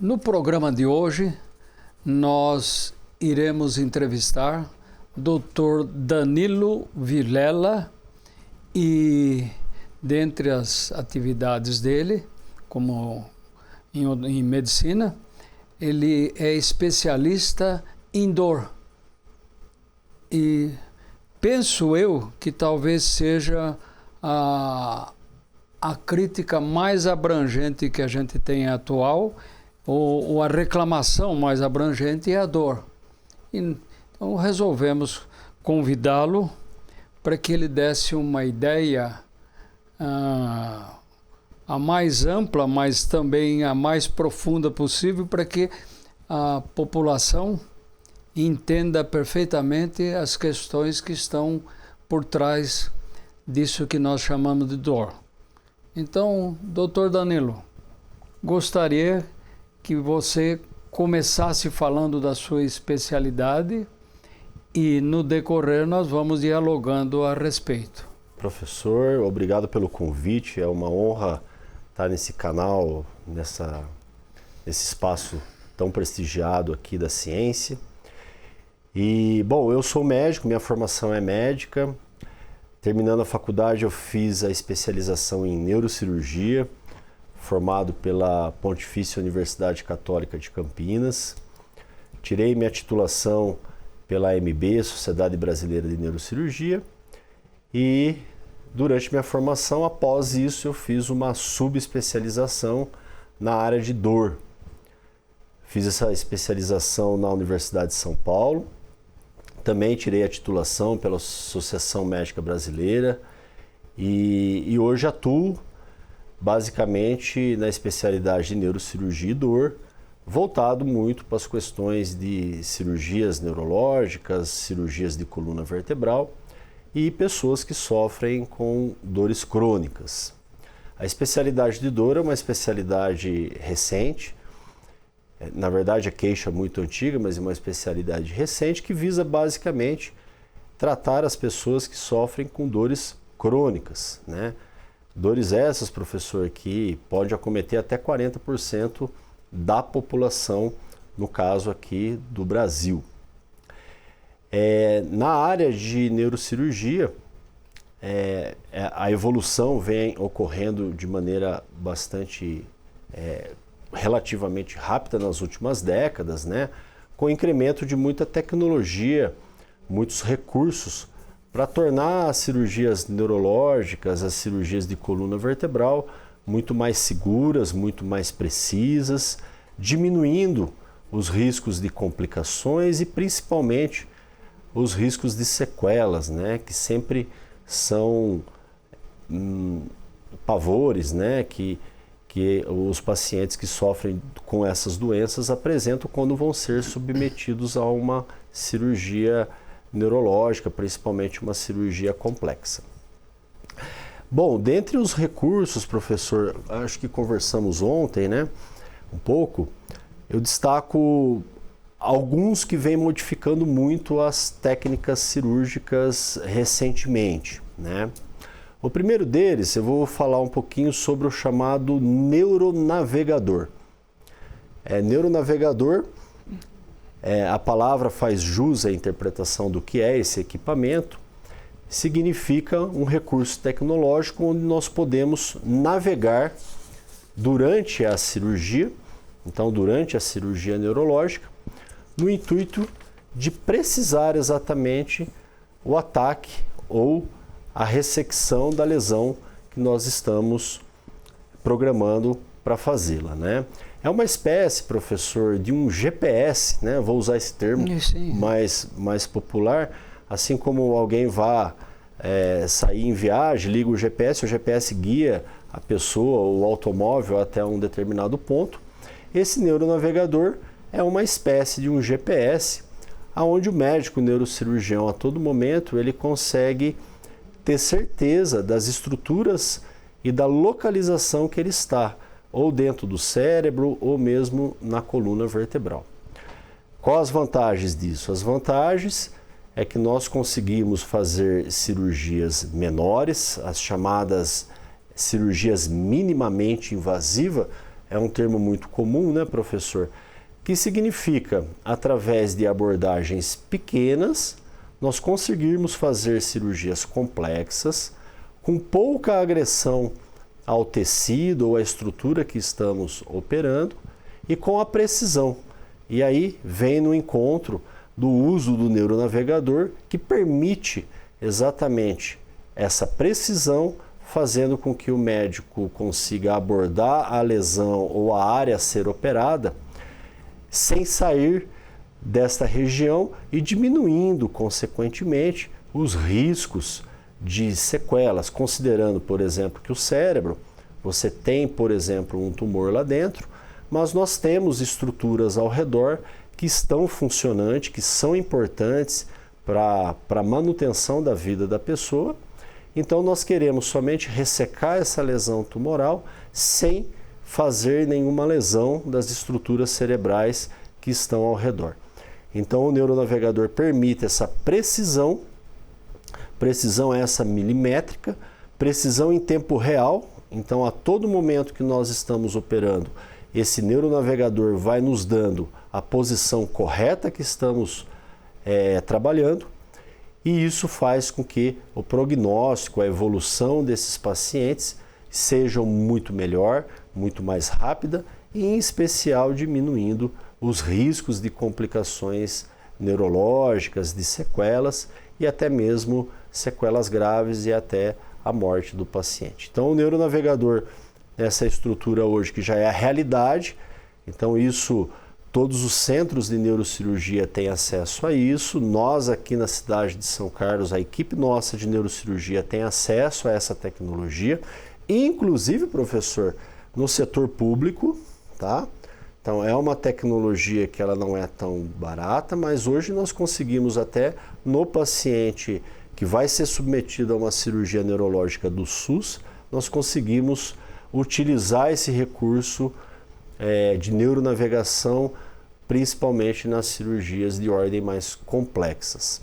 No programa de hoje, nós iremos entrevistar Dr. Danilo Vilela e, dentre as atividades dele, como em medicina, ele é especialista em dor. E penso eu que talvez seja a crítica mais abrangente que a gente tem atual, ou a reclamação mais abrangente é a dor. Então resolvemos convidá-lo para que ele desse uma ideia a mais ampla, mas também a mais profunda possível, para que a população entenda perfeitamente as questões que estão por trás disso que nós chamamos de dor. Então, doutor Danilo, gostaria que você começasse falando da sua especialidade e, no decorrer, nós vamos dialogando a respeito. Professor, obrigado pelo convite. É uma honra estar nesse canal, nesse espaço tão prestigiado aqui da ciência. E, bom, eu sou médico, minha formação é médica. Terminando a faculdade, eu fiz a especialização em neurocirurgia, formado pela Pontifícia Universidade Católica de Campinas. Tirei minha titulação pela AMB, Sociedade Brasileira de Neurocirurgia, e durante minha formação, após isso, eu fiz uma subespecialização na área de dor. Fiz essa especialização na Universidade de São Paulo. Também tirei a titulação pela Associação Médica Brasileira e hoje atuo basicamente na especialidade de neurocirurgia e dor, voltado muito para as questões de cirurgias neurológicas, cirurgias de coluna vertebral e pessoas que sofrem com dores crônicas. A especialidade de dor é uma especialidade recente, na verdade a queixa muito antiga, mas é uma especialidade recente que visa basicamente tratar as pessoas que sofrem com dores crônicas, né? Dores essas, professor, que pode acometer até 40% da população, no caso aqui do Brasil. Na área de neurocirurgia, a evolução vem ocorrendo de maneira bastante relativamente rápida nas últimas décadas, né? Com incremento de muita tecnologia, muitos recursos para tornar as cirurgias neurológicas, as cirurgias de coluna vertebral, muito mais seguras, muito mais precisas, diminuindo os riscos de complicações e principalmente os riscos de sequelas, né? Que sempre são pavores, né? Que os pacientes que sofrem com essas doenças apresentam quando vão ser submetidos a uma cirurgia neurológica, principalmente uma cirurgia complexa. Bom, dentre os recursos, professor, acho que conversamos ontem, né, um pouco, eu destaco alguns que vêm modificando muito as técnicas cirúrgicas recentemente, né? O primeiro deles, eu vou falar um pouquinho sobre o chamado neuronavegador. Neuronavegador, a palavra faz jus à interpretação do que é esse equipamento, significa um recurso tecnológico onde nós podemos navegar durante a cirurgia, então durante a cirurgia neurológica, no intuito de precisar exatamente o ataque ou a ressecção da lesão que nós estamos programando para fazê-la, né? É uma espécie, professor, de um GPS, né? Vou usar esse termo mais popular, assim como alguém vá sair em viagem, liga o GPS guia a pessoa, o automóvel até um determinado ponto. Esse neuronavegador é uma espécie de um GPS, onde o médico neurocirurgião a todo momento ele consegue ter certeza das estruturas e da localização que ele está, ou dentro do cérebro ou mesmo na coluna vertebral. Quais as vantagens disso? As vantagens é que nós conseguimos fazer cirurgias menores, as chamadas cirurgias minimamente invasivas, é um termo muito comum, né, professor? Que significa, através de abordagens pequenas, nós conseguirmos fazer cirurgias complexas, com pouca agressão ao tecido ou à estrutura que estamos operando e com a precisão. E aí vem no encontro do uso do neuronavegador, que permite exatamente essa precisão, fazendo com que o médico consiga abordar a lesão ou a área a ser operada sem sair desta região e diminuindo, consequentemente, os riscos de sequelas, considerando, por exemplo, que o cérebro, você tem, por exemplo, um tumor lá dentro, mas nós temos estruturas ao redor que estão funcionantes, que são importantes para a manutenção da vida da pessoa. Então nós queremos somente ressecar essa lesão tumoral sem fazer nenhuma lesão das estruturas cerebrais que estão ao redor. Então o neuronavegador permite essa precisão essa milimétrica, precisão em tempo real. Então a todo momento que nós estamos operando, esse neuronavegador vai nos dando a posição correta que estamos trabalhando, e isso faz com que o prognóstico, a evolução desses pacientes sejam muito melhor, muito mais rápida e, em especial, diminuindo os riscos de complicações neurológicas, de sequelas e até mesmo sequelas graves e até a morte do paciente. Então, o neuronavegador, essa estrutura hoje que já é a realidade, então isso, todos os centros de neurocirurgia têm acesso a isso. Nós aqui na cidade de São Carlos, a equipe nossa de neurocirurgia tem acesso a essa tecnologia, inclusive, professor, no setor público, tá? Então é uma tecnologia que ela não é tão barata, mas hoje nós conseguimos até no paciente que vai ser submetido a uma cirurgia neurológica do SUS, nós conseguimos utilizar esse recurso de neuronavegação, principalmente nas cirurgias de ordem mais complexas.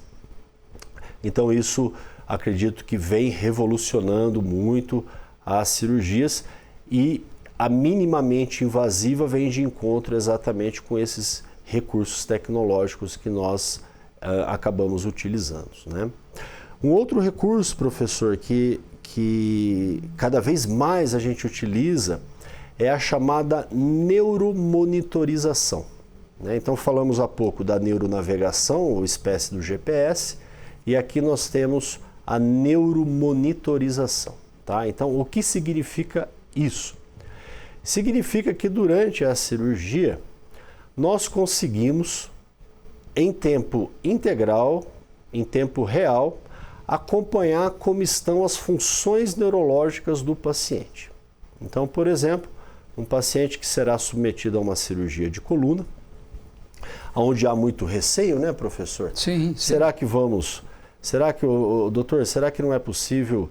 Então isso acredito que vem revolucionando muito as cirurgias, e a minimamente invasiva vem de encontro exatamente com esses recursos tecnológicos que nós acabamos utilizando, né? Um outro recurso, professor, que cada vez mais a gente utiliza é a chamada neuromonitorização, né? Então falamos há pouco da neuronavegação, ou espécie do GPS, e aqui nós temos a neuromonitorização, tá? Então o que significa isso? Significa que durante a cirurgia nós conseguimos, em tempo integral, em tempo real, acompanhar como estão as funções neurológicas do paciente. Então, por exemplo, um paciente que será submetido a uma cirurgia de coluna, onde há muito receio, né, professor? Sim. Será que doutor, será que não é possível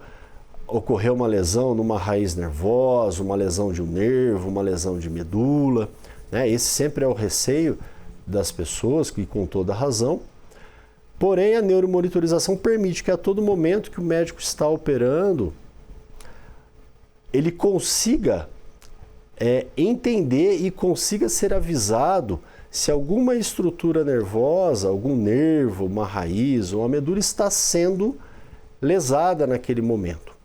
ocorrer uma lesão numa raiz nervosa, uma lesão de um nervo, uma lesão de medula, né? Esse sempre é o receio das pessoas, e com toda razão. Porém, a neuromonitorização permite que a todo momento que o médico está operando, ele consiga entender e consiga ser avisado se alguma estrutura nervosa, algum nervo, uma raiz ou uma medula está sendo lesada naquele momento,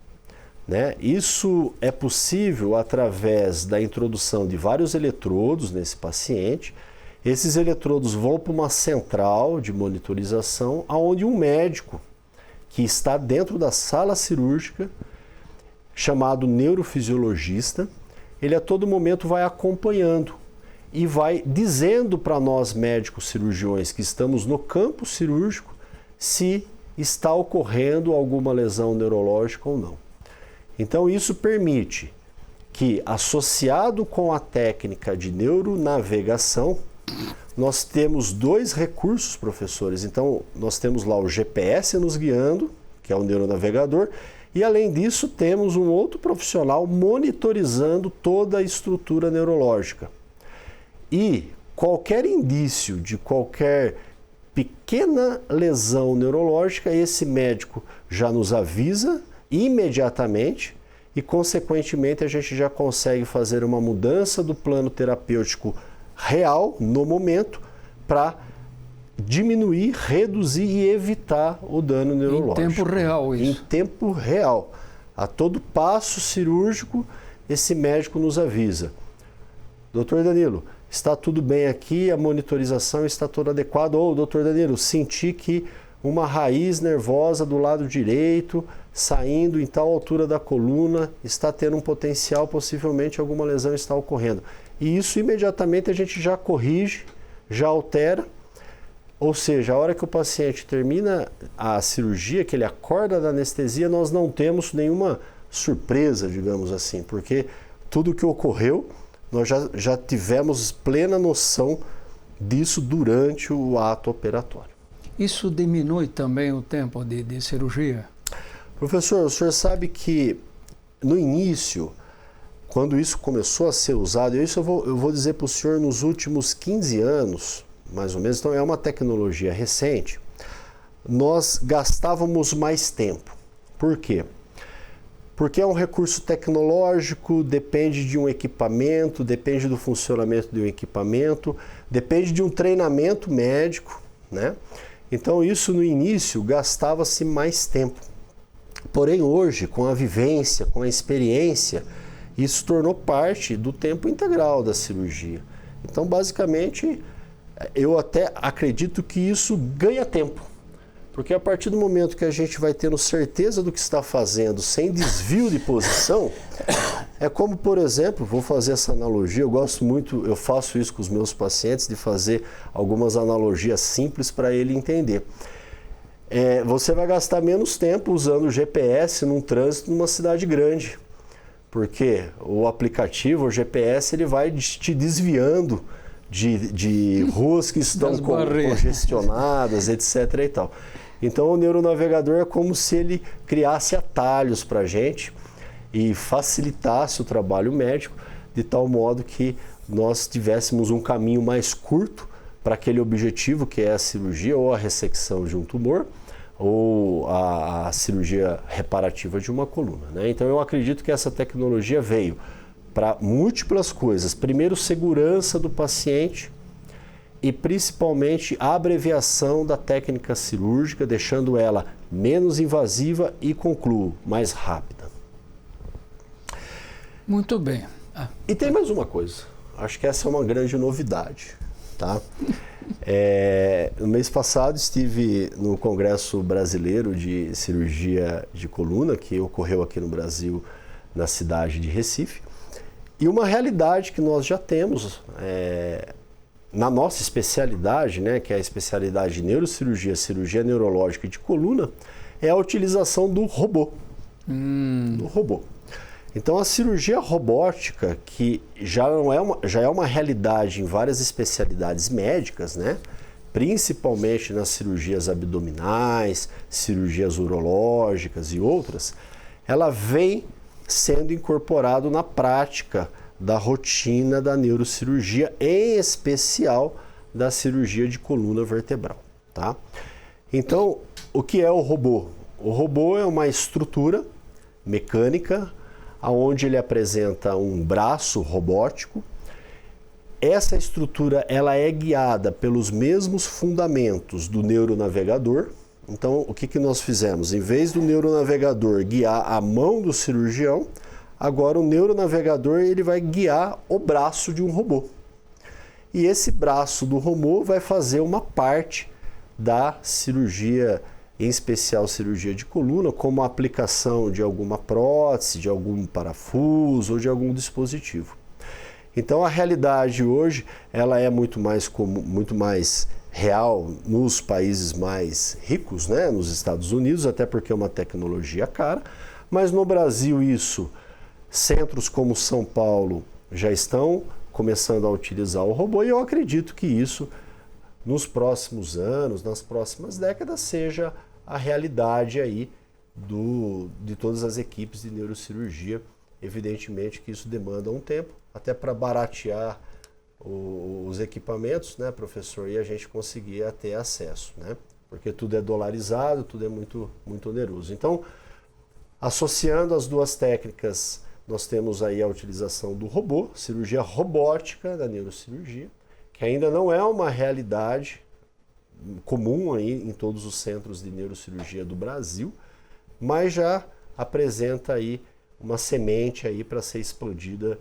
né? Isso é possível através da introdução de vários eletrodos nesse paciente. Esses eletrodos vão para uma central de monitorização, onde um médico que está dentro da sala cirúrgica, chamado neurofisiologista, ele a todo momento vai acompanhando e vai dizendo para nós médicos cirurgiões que estamos no campo cirúrgico se está ocorrendo alguma lesão neurológica ou não. Então isso permite que, associado com a técnica de neuronavegação, nós temos dois recursos, professores. Então nós temos lá o GPS nos guiando, que é o neuronavegador, e além disso temos um outro profissional monitorizando toda a estrutura neurológica. E qualquer indício de qualquer pequena lesão neurológica, esse médico já nos avisa imediatamente e, consequentemente, a gente já consegue fazer uma mudança do plano terapêutico real, no momento, para diminuir, reduzir e evitar o dano neurológico. Em tempo real, isso. Em tempo real. A todo passo cirúrgico, esse médico nos avisa. Doutor Danilo, está tudo bem aqui, a monitorização está toda adequada. Ou, doutor Danilo, senti que uma raiz nervosa do lado direito, saindo em tal altura da coluna, está tendo um potencial, possivelmente alguma lesão está ocorrendo. E isso imediatamente a gente já corrige, já altera. Ou seja, a hora que o paciente termina a cirurgia, que ele acorda da anestesia, nós não temos nenhuma surpresa, digamos assim, porque tudo que ocorreu, nós já tivemos plena noção disso durante o ato operatório. Isso diminui também o tempo de cirurgia? Professor, o senhor sabe que no início, quando isso começou a ser usado, eu vou dizer para o senhor nos últimos 15 anos, mais ou menos, então é uma tecnologia recente, nós gastávamos mais tempo. Por quê? Porque é um recurso tecnológico, depende de um equipamento, depende do funcionamento de um equipamento, depende de um treinamento médico, né? Então isso no início gastava-se mais tempo. Porém hoje, com a vivência, com a experiência, isso tornou parte do tempo integral da cirurgia. Então basicamente, eu até acredito que isso ganha tempo, porque a partir do momento que a gente vai tendo certeza do que está fazendo, sem desvio de posição, é como, por exemplo, vou fazer essa analogia, eu gosto muito, eu faço isso com os meus pacientes, de fazer algumas analogias simples para ele entender. Você vai gastar menos tempo usando o GPS num trânsito numa cidade grande, porque o aplicativo, o GPS, ele vai te desviando de ruas que estão congestionadas, etc. e tal. Então o neuronavegador é como se ele criasse atalhos para a gente e facilitasse o trabalho médico, de tal modo que nós tivéssemos um caminho mais curto para aquele objetivo, que é a cirurgia ou a ressecção de um tumor, ou a cirurgia reparativa de uma coluna, né? Então eu acredito que essa tecnologia veio para múltiplas coisas. Primeiro, segurança do paciente e principalmente a abreviação da técnica cirúrgica, deixando ela menos invasiva e, concluo, mais rápida. Muito bem. E tem mais uma coisa, acho que essa é uma grande novidade, tá? No mês passado estive no Congresso Brasileiro de Cirurgia de Coluna, que ocorreu aqui no Brasil, na cidade de Recife. E uma realidade que nós já temos na nossa especialidade, né, que é a especialidade de neurocirurgia, cirurgia neurológica e de coluna, é a utilização do robô. Do robô. Então a cirurgia robótica, que já é uma realidade em várias especialidades médicas, né, principalmente nas cirurgias abdominais, cirurgias urológicas e outras, ela vem sendo incorporado na prática da rotina da neurocirurgia, em especial da cirurgia de coluna vertebral, tá? Então, o que é o robô? O robô é uma estrutura mecânica, onde ele apresenta um braço robótico. Essa estrutura ela é guiada pelos mesmos fundamentos do neuronavegador. Então, o que nós fizemos? Em vez do neuronavegador guiar a mão do cirurgião, agora o neuronavegador ele vai guiar o braço de um robô. E esse braço do robô vai fazer uma parte da cirurgia, em especial cirurgia de coluna, como a aplicação de alguma prótese, de algum parafuso ou de algum dispositivo. Então a realidade hoje ela é muito mais real nos países mais ricos, né? Nos Estados Unidos, até porque é uma tecnologia cara, mas no Brasil centros como São Paulo já estão começando a utilizar o robô, e eu acredito que isso nos próximos anos, nas próximas décadas, seja a realidade aí de todas as equipes de neurocirurgia. Evidentemente que isso demanda um tempo, até para baratear os equipamentos, né, professor, e a gente conseguir ter acesso, né? Porque tudo é dolarizado, tudo é muito, muito oneroso. Então, Associando as duas técnicas, nós temos aí a utilização do robô, cirurgia robótica da neurocirurgia, que ainda não é uma realidade comum aí em todos os centros de neurocirurgia do Brasil, mas já apresenta aí uma semente aí para ser expandida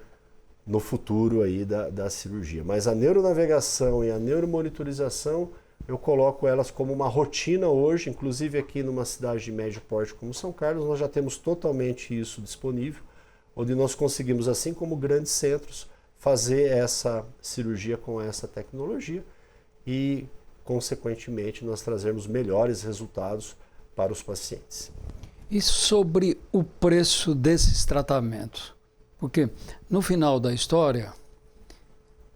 no futuro aí da cirurgia. Mas a neuronavegação e a neuromonitorização, eu coloco elas como uma rotina hoje, inclusive aqui numa cidade de médio porte como São Carlos, nós já temos totalmente isso disponível, onde nós conseguimos, assim como grandes centros, fazer essa cirurgia com essa tecnologia e, consequentemente, nós trazermos melhores resultados para os pacientes. E sobre o preço desses tratamentos? Porque no final da história,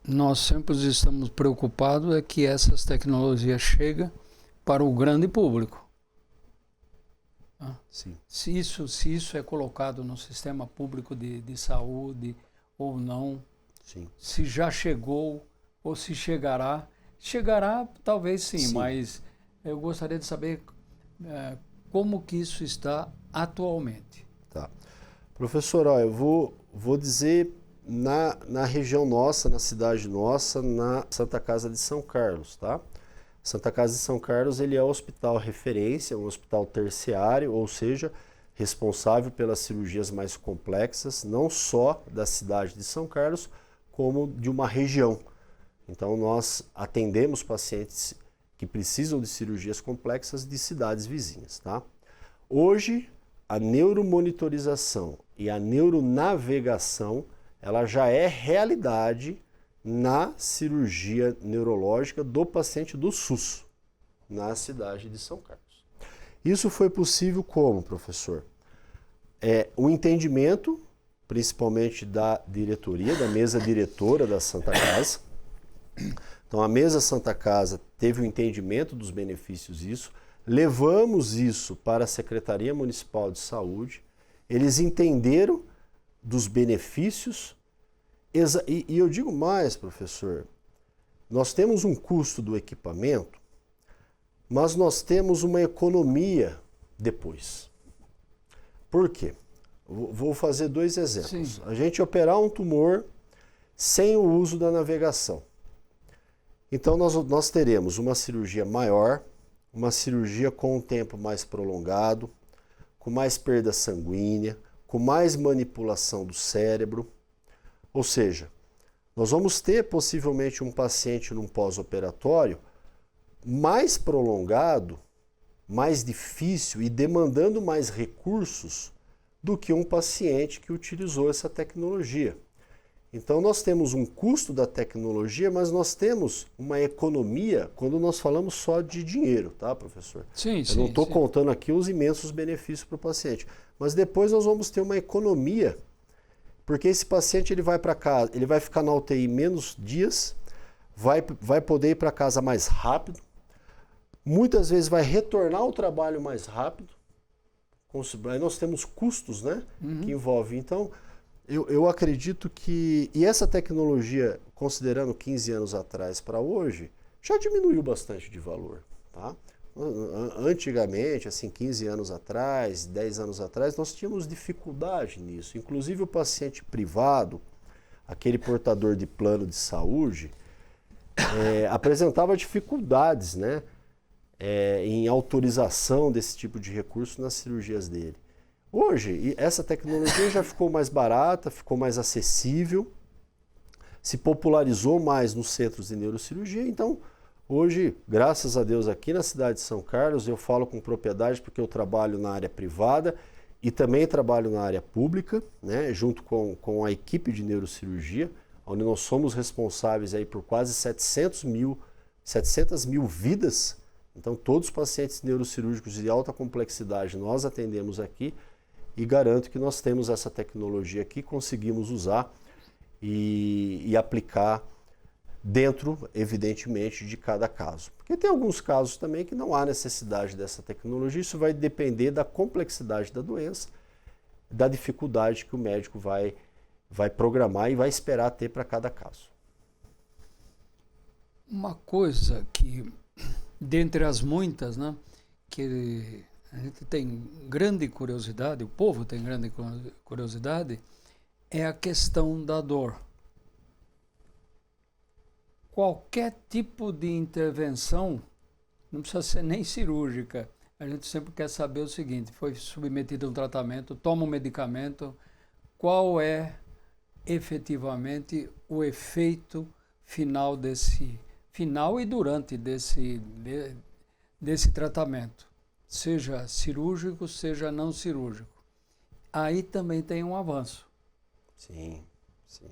nós sempre estamos preocupados que essas tecnologias cheguem para o grande público. Sim. Se isso é colocado no sistema público de saúde ou não, Sim. se já chegou ou se chegará. Chegará talvez sim, mas eu gostaria de saber como que isso está atualmente. Tá. Professor, ó, eu vou dizer na região nossa, na cidade nossa, na Santa Casa de São Carlos, tá? Santa Casa de São Carlos, ele é o hospital referência, um hospital terciário, ou seja, responsável pelas cirurgias mais complexas, não só da cidade de São Carlos, como de uma região. Então nós atendemos pacientes que precisam de cirurgias complexas de cidades vizinhas, tá? Hoje, a neuromonitorização e a neuronavegação, ela já é realidade na cirurgia neurológica do paciente do SUS, na cidade de São Carlos. Isso foi possível como, professor? O entendimento, principalmente da diretoria, da mesa diretora da Santa Casa. Então a mesa Santa Casa teve o entendimento dos benefícios disso, levamos isso para a Secretaria Municipal de Saúde, eles entenderam dos benefícios. E eu digo mais, professor, nós temos um custo do equipamento, mas nós temos uma economia depois. Por quê? Vou fazer dois exemplos. Sim. A gente operar um tumor sem o uso da navegação. Então nós teremos uma cirurgia maior, uma cirurgia com um tempo mais prolongado, com mais perda sanguínea, com mais manipulação do cérebro. Ou seja, nós vamos ter possivelmente um paciente num pós-operatório mais prolongado, mais difícil e demandando mais recursos do que um paciente que utilizou essa tecnologia. Então nós temos um custo da tecnologia, mas nós temos uma economia quando nós falamos só de dinheiro, tá, professor? Sim, Eu não estou contando aqui os imensos benefícios para o paciente, mas depois nós vamos ter uma economia. Porque esse paciente ele vai para casa, ele vai ficar na UTI menos dias, vai poder ir para casa mais rápido, muitas vezes vai retornar ao trabalho mais rápido. Aí nós temos custos, né, que envolvem. Então, eu acredito que... E essa tecnologia, considerando 15 anos atrás para hoje, já diminuiu bastante de valor, tá? Antigamente, assim, 15 anos atrás, 10 anos atrás, nós tínhamos dificuldade nisso. Inclusive o paciente privado, aquele portador de plano de saúde, apresentava dificuldades, né, em autorização desse tipo de recurso nas cirurgias dele. Hoje, essa tecnologia já ficou mais barata, ficou mais acessível, se popularizou mais nos centros de neurocirurgia, então... Hoje, graças a Deus, aqui na cidade de São Carlos, eu falo com propriedade porque eu trabalho na área privada e também trabalho na área pública, né, junto com a equipe de neurocirurgia, onde nós somos responsáveis aí por quase 700 mil vidas. Então, todos os pacientes neurocirúrgicos de alta complexidade nós atendemos aqui e garanto que nós temos essa tecnologia aqui, conseguimos usar e aplicar dentro, evidentemente, de cada caso. Porque tem alguns casos também que não há necessidade dessa tecnologia, isso vai depender da complexidade da doença, da dificuldade que o médico vai programar e vai esperar ter para cada caso. Uma coisa que, dentre as muitas, né, que a gente tem grande curiosidade, o povo tem grande curiosidade, é a questão da dor. Qualquer tipo de intervenção, não precisa ser nem cirúrgica, a gente sempre quer saber o seguinte: foi submetido a um tratamento, toma um medicamento, qual é efetivamente o efeito final e durante desse tratamento, seja cirúrgico, seja não cirúrgico. Aí também tem um avanço. Sim, sim.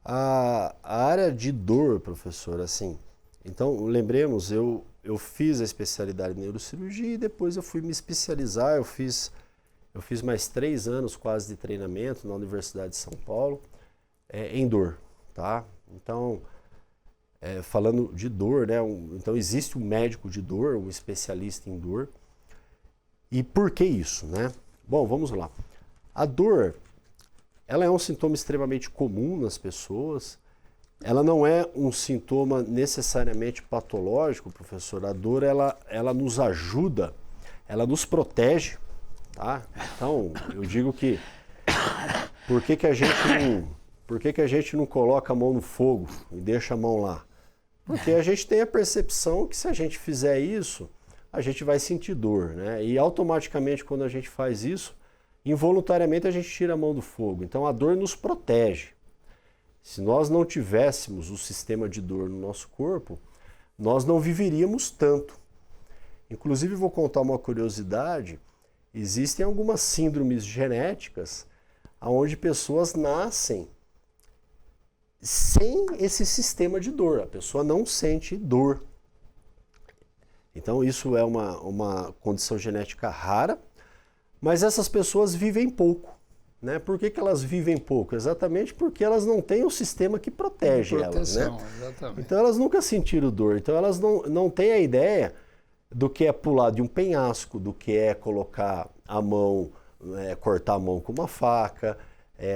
A área de dor, professor, assim, então lembremos, eu fiz a especialidade em neurocirurgia e depois eu fui me especializar, eu fiz mais 3 anos quase de treinamento na Universidade de São Paulo em dor, tá? Então, falando de dor, né? Então existe um médico de dor, um especialista em dor. E por que isso, né? Bom, vamos lá. A dor, ela é um sintoma extremamente comum nas pessoas. Ela não é um sintoma necessariamente patológico, professor. A dor, ela nos ajuda, ela nos protege, tá? Então, eu digo que por que a gente não coloca a mão no fogo e deixa a mão lá? Porque a gente tem a percepção que se a gente fizer isso, a gente vai sentir dor, né? E automaticamente quando a gente faz isso, involuntariamente a gente tira a mão do fogo. Então a dor nos protege. Se nós não tivéssemos o sistema de dor no nosso corpo, nós não viveríamos tanto. Inclusive vou contar uma curiosidade, existem algumas síndromes genéticas onde pessoas nascem sem esse sistema de dor. A pessoa não sente dor. Então isso é uma condição genética rara, mas essas pessoas vivem pouco. Né? Por que elas vivem pouco? Exatamente porque elas não têm o sistema que protege elas. Né? Exatamente. Então elas nunca sentiram dor. Então elas não têm a ideia do que é pular de um penhasco, do que é colocar a mão, cortar a mão com uma faca,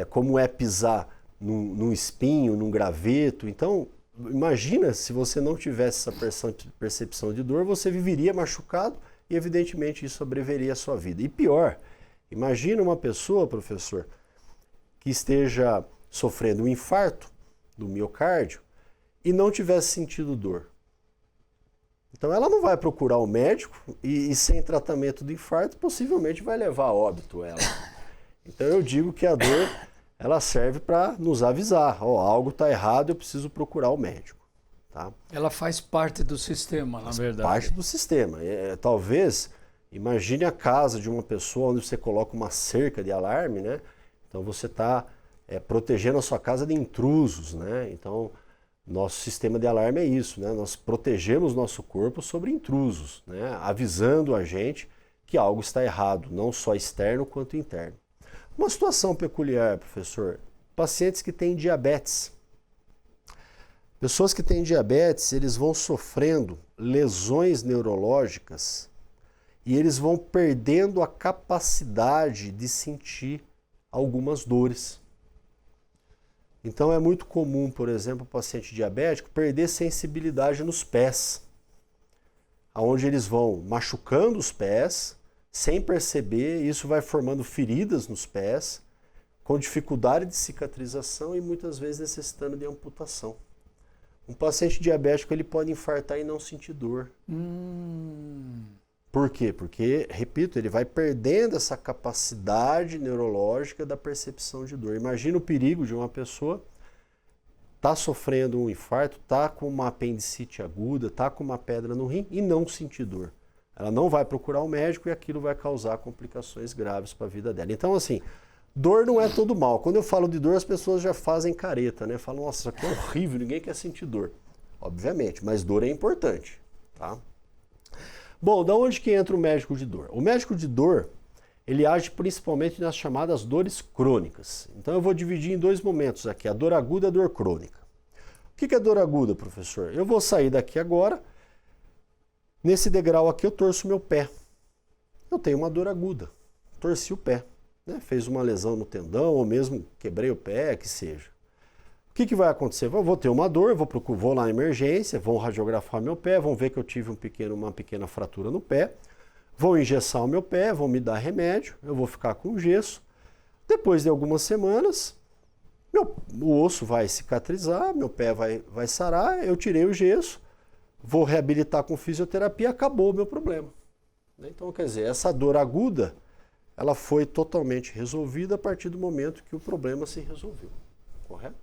como é pisar num espinho, num graveto. Então, imagina se você não tivesse essa percepção de dor, você viveria machucado e, evidentemente, isso abreveria a sua vida. E pior, imagina uma pessoa, professor, que esteja sofrendo um infarto do miocárdio e não tivesse sentido dor. Então, ela não vai procurar o médico e sem tratamento do infarto, possivelmente vai levar a óbito ela. Então, eu digo que a dor, ela serve para nos avisar, algo está errado, eu preciso procurar o médico. Tá? Ela faz parte do sistema, na verdade. Parte do sistema. Talvez, imagine a casa de uma pessoa onde você coloca uma cerca de alarme, né? Então você está protegendo a sua casa de intrusos, né? Então, nosso sistema de alarme é isso, né? Nós protegemos nosso corpo sobre intrusos, né? Avisando a gente que algo está errado, não só externo quanto interno. Uma situação peculiar, professor, pacientes que têm diabetes. Pessoas que têm diabetes, eles vão sofrendo lesões neurológicas e eles vão perdendo a capacidade de sentir algumas dores. Então é muito comum, por exemplo, o paciente diabético perder sensibilidade nos pés, onde eles vão machucando os pés, sem perceber, isso vai formando feridas nos pés, com dificuldade de cicatrização e muitas vezes necessitando de amputação. Um paciente diabético ele pode infartar e não sentir dor. Por quê? Porque, repito, ele vai perdendo essa capacidade neurológica da percepção de dor. Imagina o perigo de uma pessoa estar sofrendo um infarto, estar com uma apendicite aguda, estar com uma pedra no rim e não sentir dor. Ela não vai procurar o médico e aquilo vai causar complicações graves para a vida dela. Então, assim, dor não é todo mal. Quando eu falo de dor, as pessoas já fazem careta, né? Falam, nossa, isso aqui é horrível, ninguém quer sentir dor. Obviamente, mas dor é importante, tá? Bom, da onde que entra o médico de dor? O médico de dor, ele age principalmente nas chamadas dores crônicas. Então eu vou dividir em 2 momentos aqui, a dor aguda e a dor crônica. O que é dor aguda, professor? Eu vou sair daqui agora, nesse degrau aqui eu torço meu pé. Eu tenho uma dor aguda, torci o pé, né? Fez uma lesão no tendão ou mesmo quebrei o pé, que seja. O que vai acontecer? Eu vou ter uma dor, vou lá na emergência, vão radiografar meu pé, vão ver que eu tive uma pequena fratura no pé, vão engessar o meu pé, vão me dar remédio, eu vou ficar com gesso. Depois de algumas semanas, o osso vai cicatrizar, meu pé vai sarar, eu tirei o gesso, vou reabilitar com fisioterapia, acabou o meu problema. Então, quer dizer, essa dor aguda, ela foi totalmente resolvida a partir do momento que o problema se resolveu, correto?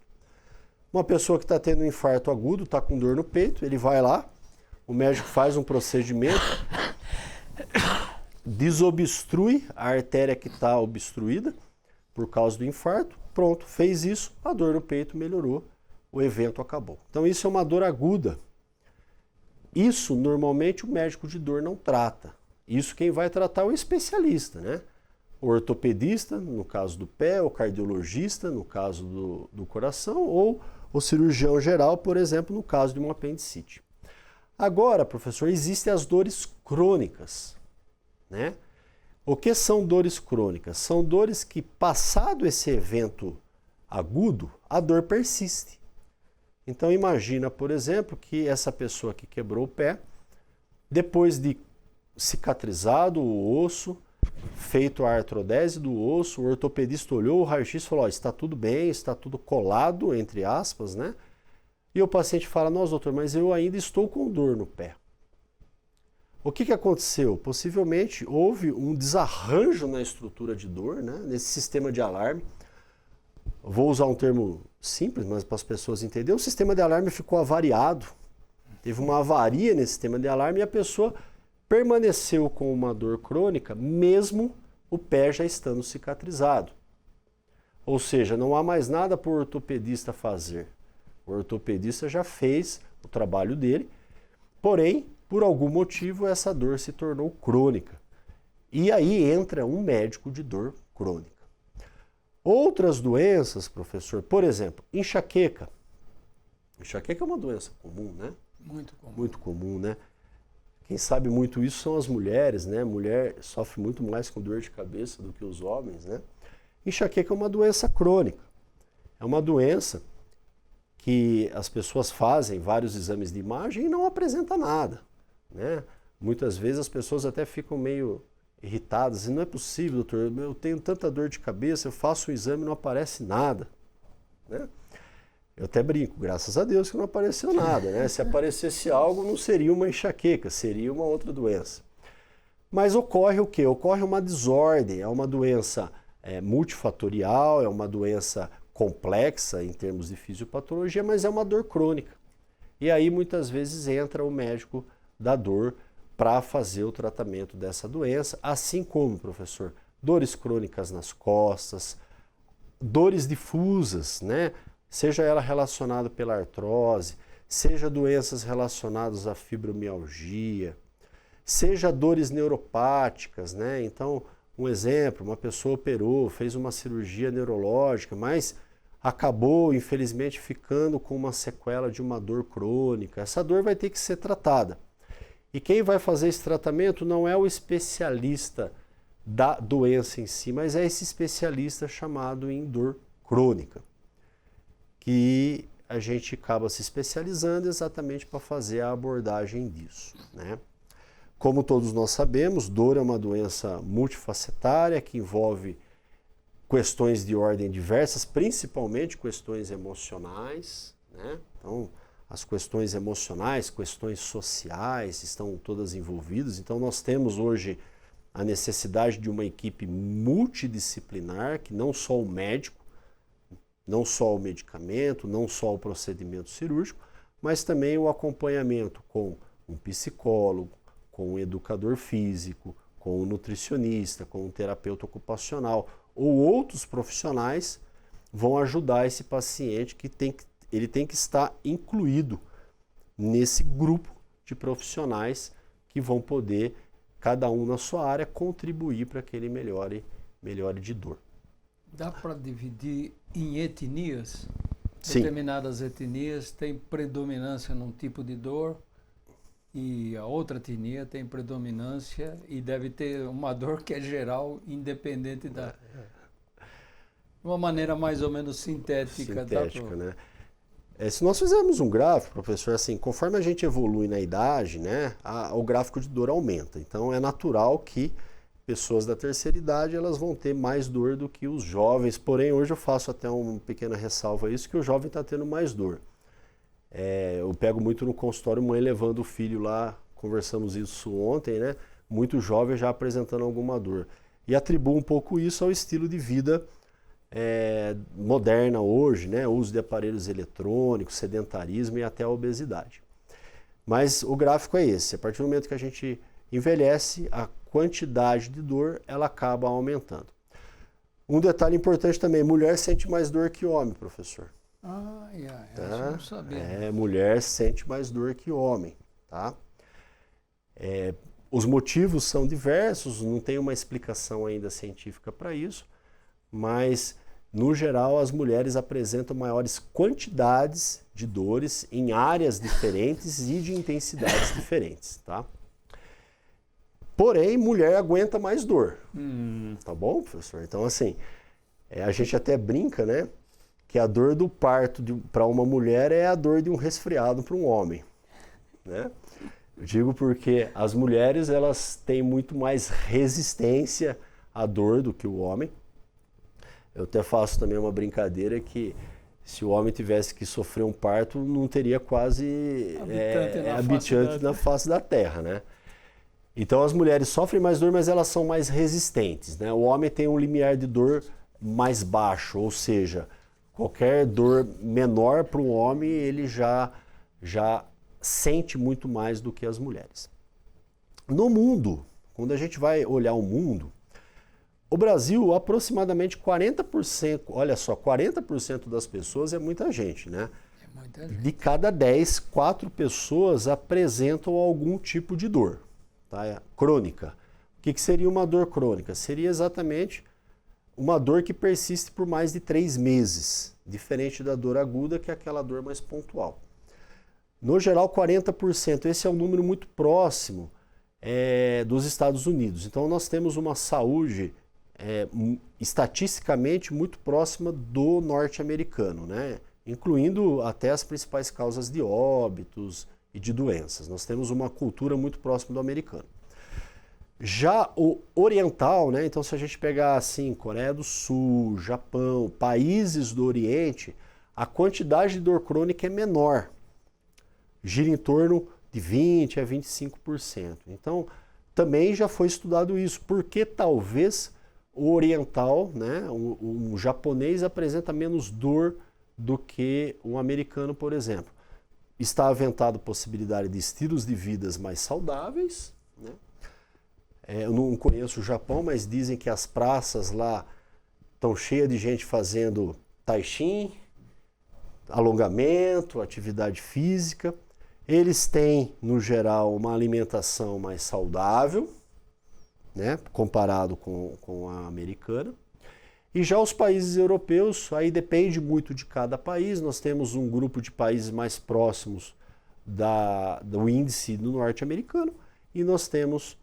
Uma pessoa que está tendo um infarto agudo, está com dor no peito, ele vai lá, o médico faz um procedimento, desobstrui a artéria que está obstruída por causa do infarto, pronto, fez isso, a dor no peito melhorou, o evento acabou. Então isso é uma dor aguda. Isso normalmente o médico de dor não trata. Isso quem vai tratar é o especialista, né? O ortopedista, no caso do pé, o cardiologista, no caso do coração, ou o cirurgião geral, por exemplo, no caso de uma apendicite. Agora, professor, existem as dores crônicas, né? O que são dores crônicas? São dores que, passado esse evento agudo, a dor persiste. Então imagina, por exemplo, que essa pessoa que quebrou o pé, depois de cicatrizado o osso, feito a artrodese do osso, o ortopedista olhou o raio-x e falou, está tudo bem, está tudo colado, entre aspas, né? E o paciente fala, nossa, doutor, mas eu ainda estou com dor no pé. O que aconteceu? Possivelmente houve um desarranjo na estrutura de dor, né? Nesse sistema de alarme. Vou usar um termo simples, mas para as pessoas entenderem, o sistema de alarme ficou avariado. Teve uma avaria nesse sistema de alarme e a pessoa permaneceu com uma dor crônica, mesmo o pé já estando cicatrizado. Ou seja, não há mais nada para o ortopedista fazer. O ortopedista já fez o trabalho dele, porém, por algum motivo, essa dor se tornou crônica. E aí entra um médico de dor crônica. Outras doenças, professor, por exemplo, enxaqueca. Enxaqueca é uma doença comum, né? Muito comum. Muito comum, né? Quem sabe muito isso são as mulheres, né? Mulher sofre muito mais com dor de cabeça do que os homens, né? Enxaqueca é uma doença crônica. É uma doença que as pessoas fazem vários exames de imagem e não apresenta nada, né? Muitas vezes as pessoas até ficam meio irritadas e não é possível, doutor, eu tenho tanta dor de cabeça, eu faço o exame e não aparece nada, né? Eu até brinco, graças a Deus que não apareceu nada, né? Se aparecesse algo, não seria uma enxaqueca, seria uma outra doença. Mas ocorre o quê? Ocorre uma desordem, é uma doença multifatorial, é uma doença complexa em termos de fisiopatologia, mas é uma dor crônica. E aí muitas vezes entra o médico da dor para fazer o tratamento dessa doença, assim como, professor, dores crônicas nas costas, dores difusas, né? Seja ela relacionada pela artrose, seja doenças relacionadas à fibromialgia, seja dores neuropáticas, né? Então, um exemplo, uma pessoa operou, fez uma cirurgia neurológica, mas acabou, infelizmente, ficando com uma sequela de uma dor crônica. Essa dor vai ter que ser tratada. E quem vai fazer esse tratamento não é o especialista da doença em si, mas é esse especialista chamado em dor crônica, que a gente acaba se especializando exatamente para fazer a abordagem disso, né? Como todos nós sabemos, dor é uma doença multifacetária que envolve questões de ordem diversas, principalmente questões emocionais, né? Então, as questões emocionais, questões sociais estão todas envolvidas. Então, nós temos hoje a necessidade de uma equipe multidisciplinar, que não só o médico, não só o medicamento, não só o procedimento cirúrgico, mas também o acompanhamento com um psicólogo, com um educador físico, com um nutricionista, com um terapeuta ocupacional ou outros profissionais vão ajudar esse paciente que ele tem que estar incluído nesse grupo de profissionais que vão poder, cada um na sua área, contribuir para que ele melhore de dor. Dá para dividir em etnias? Sim. Determinadas etnias têm predominância num tipo de dor e a outra etnia tem predominância e deve ter uma dor que é geral, independente da... De uma maneira mais ou menos sintética. Sintética, né? Se nós fizermos um gráfico, professor, assim, conforme a gente evolui na idade, né, o gráfico de dor aumenta. Então é natural que pessoas da terceira idade elas vão ter mais dor do que os jovens. Porém, hoje eu faço até uma pequena ressalva a isso, que o jovem está tendo mais dor. Eu pego muito no consultório mãe levando o filho lá, conversamos isso ontem, né? Muito jovem já apresentando alguma dor. E atribuo um pouco isso ao estilo de vida moderna hoje, né? Uso de aparelhos eletrônicos, sedentarismo e até a obesidade. Mas o gráfico é esse. A partir do momento que a gente envelhece, a quantidade de dor ela acaba aumentando. Um detalhe importante também, mulher sente mais dor que homem, professor. Eu não sabia. Mulher sente mais dor que homem, tá? Os motivos são diversos, não tem uma explicação ainda científica para isso, mas no geral as mulheres apresentam maiores quantidades de dores em áreas diferentes e de intensidades diferentes, tá? Porém, mulher aguenta mais dor. Tá bom, professor? Então, assim, a gente até brinca, né? Que a dor do parto para uma mulher é a dor de um resfriado para um homem, né? Eu digo porque as mulheres, elas têm muito mais resistência à dor do que o homem. Eu até faço também uma brincadeira que se o homem tivesse que sofrer um parto, não teria quase habitante na face da terra, né? Então as mulheres sofrem mais dor, mas elas são mais resistentes, né? O homem tem um limiar de dor mais baixo, ou seja, qualquer dor menor para um homem, ele já sente muito mais do que as mulheres. No mundo, quando a gente vai olhar o mundo, o Brasil, aproximadamente 40%, olha só, 40% das pessoas é muita gente, né? É muita gente. De cada 10, 4 pessoas apresentam algum tipo de dor. Tá? Crônica. O que seria uma dor crônica? Seria exatamente uma dor que persiste por mais de 3 meses, diferente da dor aguda, que é aquela dor mais pontual. No geral, 40%. Esse é um número muito próximo dos Estados Unidos. Então, nós temos uma saúde estatisticamente muito próxima do norte-americano, né? Incluindo até as principais causas de óbitos e de doenças. Nós temos uma cultura muito próxima do americano. Já o oriental, né? Então se a gente pegar assim, Coreia do Sul, Japão, países do Oriente, a quantidade de dor crônica é menor. Gira em torno de 20% a 25%. Então também já foi estudado isso, porque talvez o oriental, né? O japonês apresenta menos dor do que o americano, por exemplo. Está aventado a possibilidade de estilos de vidas mais saudáveis, né? Eu não conheço o Japão, mas dizem que as praças lá estão cheias de gente fazendo tai chi, alongamento, atividade física. Eles têm, no geral, uma alimentação mais saudável, né, comparado com a americana. E já os países europeus, aí depende muito de cada país. Nós temos um grupo de países mais próximos do índice do norte-americano e nós temos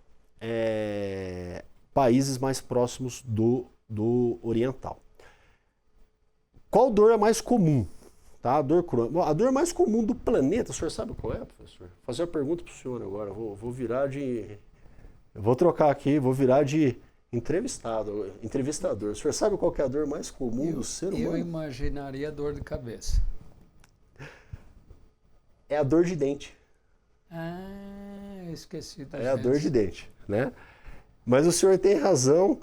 países mais próximos do oriental. Qual dor é mais comum? Tá? A dor mais comum do planeta, o senhor sabe qual é, professor? Vou fazer uma pergunta para o senhor agora. Vou virar de... Eu vou trocar aqui, vou virar de... entrevistador. O senhor sabe qual que é a dor mais comum do ser humano? Eu imaginaria dor de cabeça. É a dor de dente. Esqueci da É a dor de dente, né? Mas o senhor tem razão.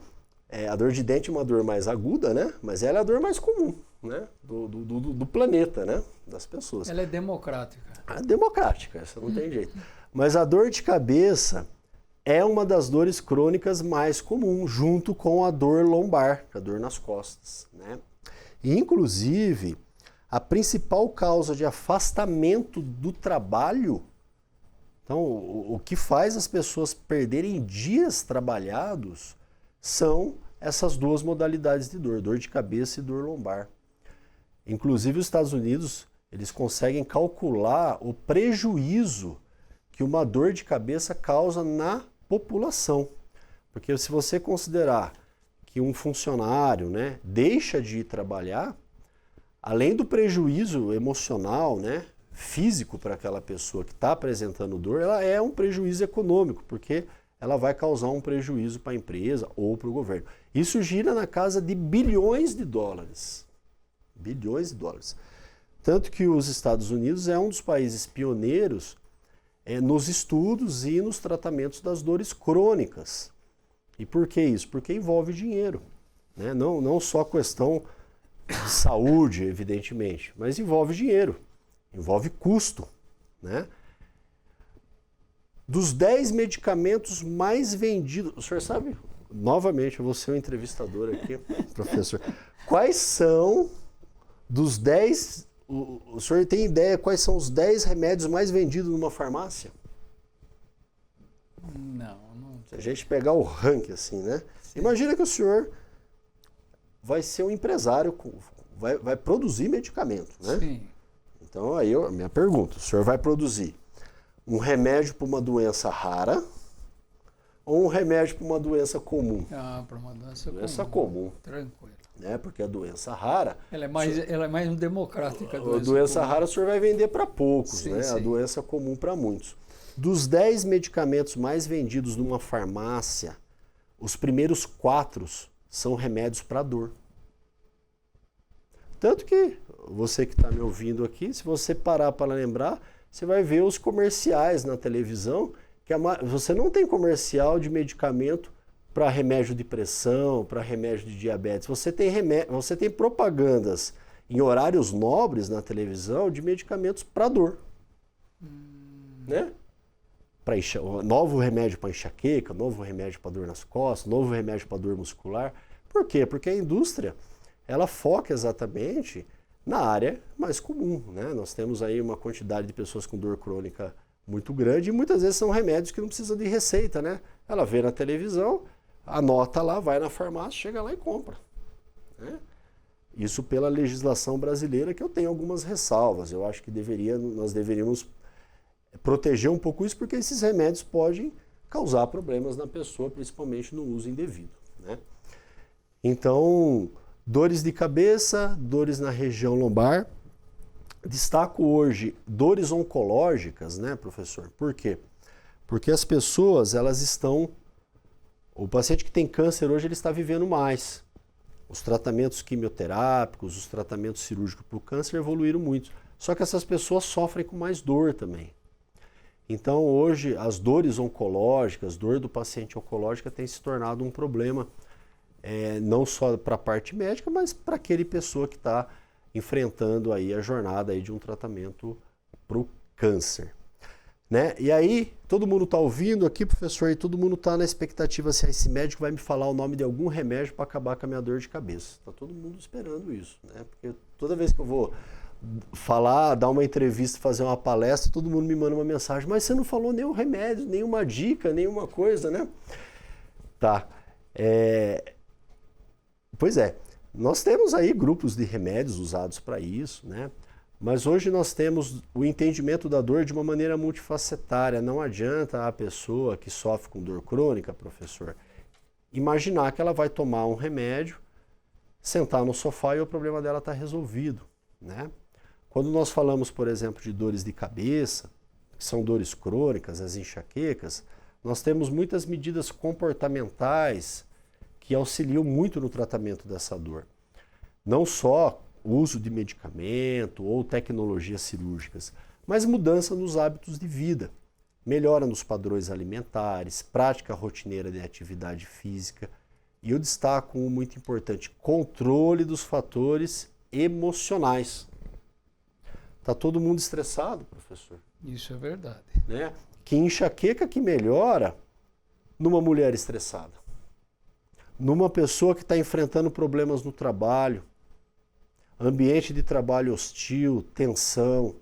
A dor de dente é uma dor mais aguda, né? Mas ela é a dor mais comum, né? Do planeta, né? Das pessoas. Ela é democrática. Democrática, essa não tem jeito. Mas a dor de cabeça é uma das dores crônicas mais comuns, junto com a dor lombar, a dor nas costas, né? E, inclusive, a principal causa de afastamento do trabalho, então, o que faz as pessoas perderem dias trabalhados são essas duas modalidades de dor de cabeça e dor lombar. Inclusive, os Estados Unidos, eles conseguem calcular o prejuízo que uma dor de cabeça causa na população. Porque se você considerar que um funcionário, né, deixa de ir trabalhar, além do prejuízo emocional, né, físico para aquela pessoa que está apresentando dor, ela é um prejuízo econômico, porque ela vai causar um prejuízo para a empresa ou para o governo. Isso gira na casa de bilhões de dólares. Bilhões de dólares. Tanto que os Estados Unidos é um dos países pioneiros nos estudos e nos tratamentos das dores crônicas. E por que isso? Porque envolve dinheiro, né? Não só questão de saúde, evidentemente, mas envolve dinheiro, envolve custo, né? Dos 10 medicamentos mais vendidos, o senhor sabe? Novamente, eu vou ser o entrevistador aqui, professor. Quais são dos 10... O senhor tem ideia quais são os 10 remédios mais vendidos numa farmácia? Não. Se a gente pegar o ranking assim, né? Sim. Imagina que o senhor vai ser um empresário, vai produzir medicamento, né? Sim. Então aí a minha pergunta, o senhor vai produzir um remédio para uma doença rara ou um remédio para uma doença comum? Ah, para uma doença comum. Tranquilo. Né? Porque a doença rara... Ela é mais democrática. A doença rara o senhor vai vender para poucos, sim, né? Sim. A doença comum para muitos. Dos 10 medicamentos mais vendidos numa farmácia, os primeiros 4 são remédios para dor. Tanto que você que está me ouvindo aqui, se você parar para lembrar, você vai ver os comerciais na televisão, que você não tem comercial de medicamento para remédio de pressão, para remédio de diabetes. Você tem propagandas em horários nobres na televisão de medicamentos para dor. Né? Novo remédio para enxaqueca, novo remédio para dor nas costas, novo remédio para dor muscular. Por quê? Porque a indústria ela foca exatamente na área mais comum, né? Nós temos aí uma quantidade de pessoas com dor crônica muito grande e muitas vezes são remédios que não precisam de receita, né? Ela vê na televisão, anota lá, vai na farmácia, chega lá e compra. Né? Isso pela legislação brasileira, que eu tenho algumas ressalvas. Eu acho que nós deveríamos proteger um pouco isso, porque esses remédios podem causar problemas na pessoa, principalmente no uso indevido. Né? Então, dores de cabeça, dores na região lombar. Destaco hoje dores oncológicas, né, professor? Por quê? Porque as pessoas, o paciente que tem câncer hoje, ele está vivendo mais. Os tratamentos quimioterápicos, os tratamentos cirúrgicos para o câncer evoluíram muito. Só que essas pessoas sofrem com mais dor também. Então hoje as dores oncológicas, dor do paciente oncológica tem se tornado um problema, não só para a parte médica, mas para aquele pessoa que está enfrentando aí a jornada aí de um tratamento para o câncer. Né? E aí, todo mundo está ouvindo aqui, professor, e todo mundo está na expectativa se esse médico vai me falar o nome de algum remédio para acabar com a minha dor de cabeça. Está todo mundo esperando isso, né? Porque toda vez que eu vou falar, dar uma entrevista, fazer uma palestra, todo mundo me manda uma mensagem, mas você não falou nenhum remédio, nenhuma dica, nenhuma coisa, né? Tá. Pois é, nós temos aí grupos de remédios usados para isso, né? Mas hoje nós temos o entendimento da dor de uma maneira multifacetária. Não adianta a pessoa que sofre com dor crônica, professor, imaginar que ela vai tomar um remédio, sentar no sofá e o problema dela está resolvido, né? Quando nós falamos, por exemplo, de dores de cabeça, que são dores crônicas, as enxaquecas, nós temos muitas medidas comportamentais que auxiliam muito no tratamento dessa dor. Não só o uso de medicamento ou tecnologias cirúrgicas, mas mudança nos hábitos de vida, melhora nos padrões alimentares, prática rotineira de atividade física e eu destaco um muito importante, controle dos fatores emocionais. Está todo mundo estressado, professor? Isso é verdade. Né? Que enxaqueca que melhora numa mulher estressada, numa pessoa que está enfrentando problemas no trabalho, ambiente de trabalho hostil, tensão,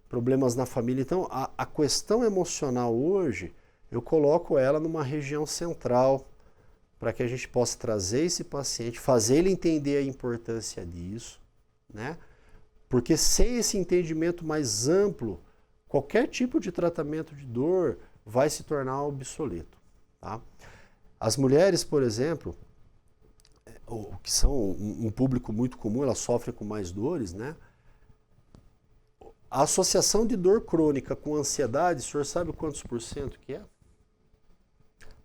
problemas na família. Então, a questão emocional hoje, eu coloco ela numa região central para que a gente possa trazer esse paciente, fazer ele entender a importância disso, né? Porque sem esse entendimento mais amplo, qualquer tipo de tratamento de dor vai se tornar obsoleto. Tá? As mulheres, por exemplo, que são um público muito comum, elas sofrem com mais dores, né? A associação de dor crônica com ansiedade, o senhor sabe quantos por cento que é?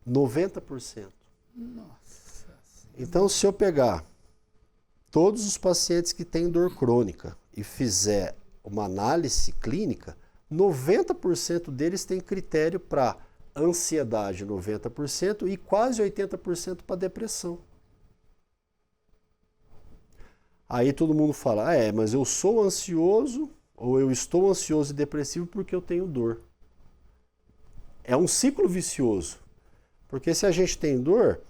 90%. Nossa. Então, se eu pegar todos os pacientes que têm dor crônica e fizer uma análise clínica, 90% deles têm critério para ansiedade, 90%, e quase 80% para depressão. Aí todo mundo fala, mas eu sou ansioso ou eu estou ansioso e depressivo porque eu tenho dor. É um ciclo vicioso. Porque se a gente tem dor,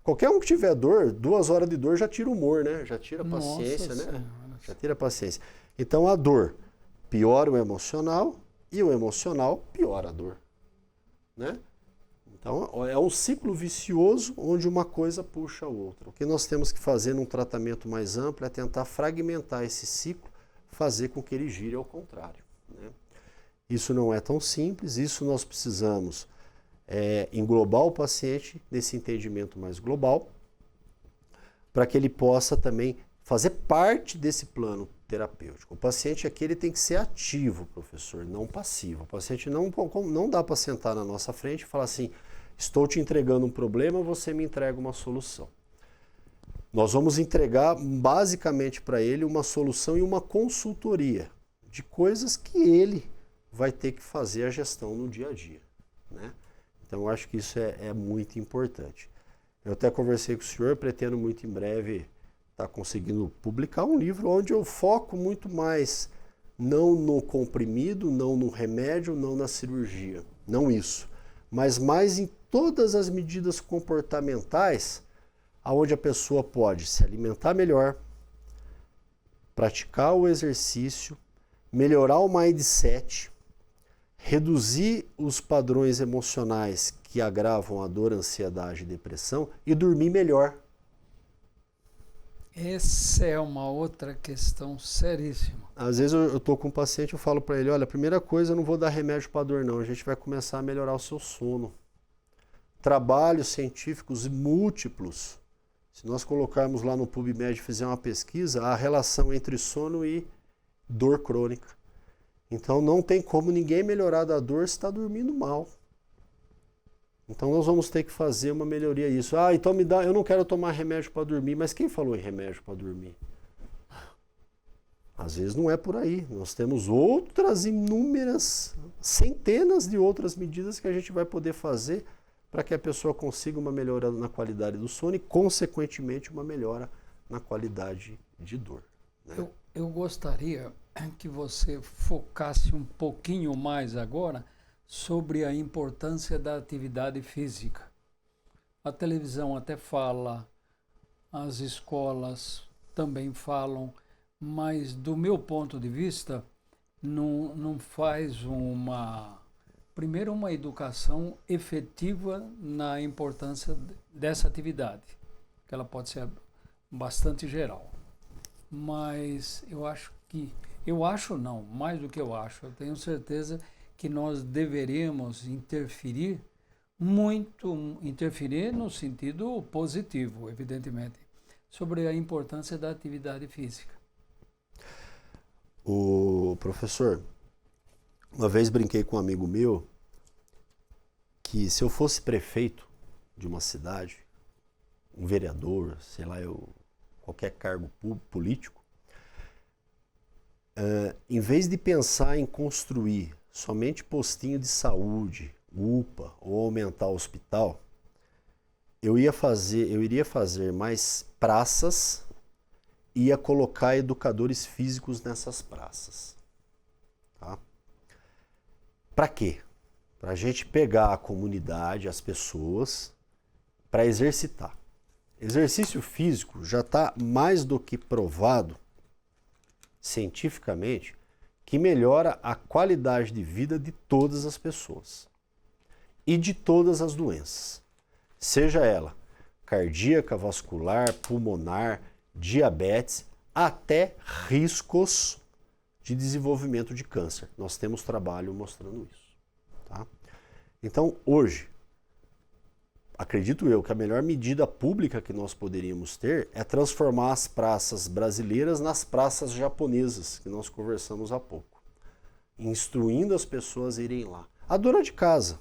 qualquer um que tiver dor, 2 horas de dor já tira o humor, né? Já tira a paciência, Nossa né? Senhora. Já tira a paciência. Então a dor piora o emocional e o emocional piora a dor, né? Então é um ciclo vicioso onde uma coisa puxa a outra. O que nós temos que fazer num tratamento mais amplo é tentar fragmentar esse ciclo, fazer com que ele gire ao contrário, né? Isso não é tão simples, isso nós precisamos englobar o paciente nesse entendimento mais global, para que ele possa também fazer parte desse plano terapêutico. O paciente aqui ele tem que ser ativo, professor, não passivo. O paciente não dá para sentar na nossa frente e falar assim, estou te entregando um problema, você me entrega uma solução. Nós vamos entregar basicamente para ele uma solução e uma consultoria de coisas que ele vai ter que fazer a gestão no dia a dia, né? Então eu acho que isso é muito importante. Eu até conversei com o senhor, pretendo muito em breve estar conseguindo publicar um livro onde eu foco muito mais não no comprimido, não no remédio, não na cirurgia, não isso, mas mais em todas as medidas comportamentais aonde a pessoa pode se alimentar melhor, praticar o exercício, melhorar o mindset, reduzir os padrões emocionais que agravam a dor, ansiedade e depressão e dormir melhor. Essa é uma outra questão seríssima. Às vezes eu estou com um paciente, eu falo para ele, olha, a primeira coisa, eu não vou dar remédio para dor não, a gente vai começar a melhorar o seu sono. Trabalhos científicos múltiplos, se nós colocarmos lá no PubMed e fizer uma pesquisa, a relação entre sono e dor crônica. Então não tem como ninguém melhorar da dor se está dormindo mal. Então nós vamos ter que fazer uma melhoria isso. Então eu não quero tomar remédio para dormir, mas quem falou em remédio para dormir? Às vezes não é por aí. Nós temos outras inúmeras, centenas de outras medidas que a gente vai poder fazer para que a pessoa consiga uma melhora na qualidade do sono e, consequentemente, uma melhora na qualidade de dor, né? Eu gostaria que você focasse um pouquinho mais agora sobre a importância da atividade física. A televisão até fala, as escolas também falam, mas do meu ponto de vista não faz primeiro uma educação efetiva na importância dessa atividade, que ela pode ser bastante geral. Mas mais do que eu tenho certeza que nós deveríamos interferir no sentido positivo, evidentemente, sobre a importância da atividade física. O professor, uma vez brinquei com um amigo meu que se eu fosse prefeito de uma cidade, um vereador, sei lá, qualquer cargo político, em vez de pensar em construir somente postinho de saúde, UPA ou aumentar o hospital, eu iria fazer mais praças e ia colocar educadores físicos nessas praças. Tá? Para quê? Para a gente pegar a comunidade, as pessoas, para exercitar. Exercício físico já está mais do que provado cientificamente que melhora a qualidade de vida de todas as pessoas e de todas as doenças, seja ela cardíaca, vascular, pulmonar, diabetes, até riscos de desenvolvimento de câncer. Nós temos trabalho mostrando isso. Tá? Então, hoje, acredito eu, que a melhor medida pública que nós poderíamos ter é transformar as praças brasileiras nas praças japonesas, que nós conversamos há pouco, instruindo as pessoas a irem lá. A dona de casa,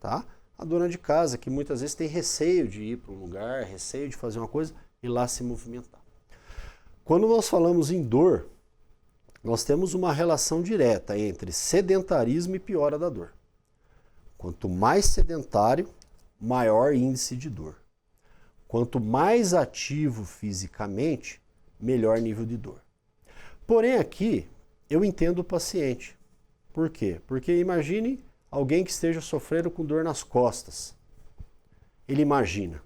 tá? A dona de casa que muitas vezes tem receio de ir para um lugar, receio de fazer uma coisa e lá se movimentar. Quando nós falamos em dor, nós temos uma relação direta entre sedentarismo e piora da dor. Quanto mais sedentário, maior índice de dor. Quanto mais ativo fisicamente, melhor nível de dor. Porém aqui, eu entendo o paciente. Por quê? Porque imagine alguém que esteja sofrendo com dor nas costas. Ele imagina,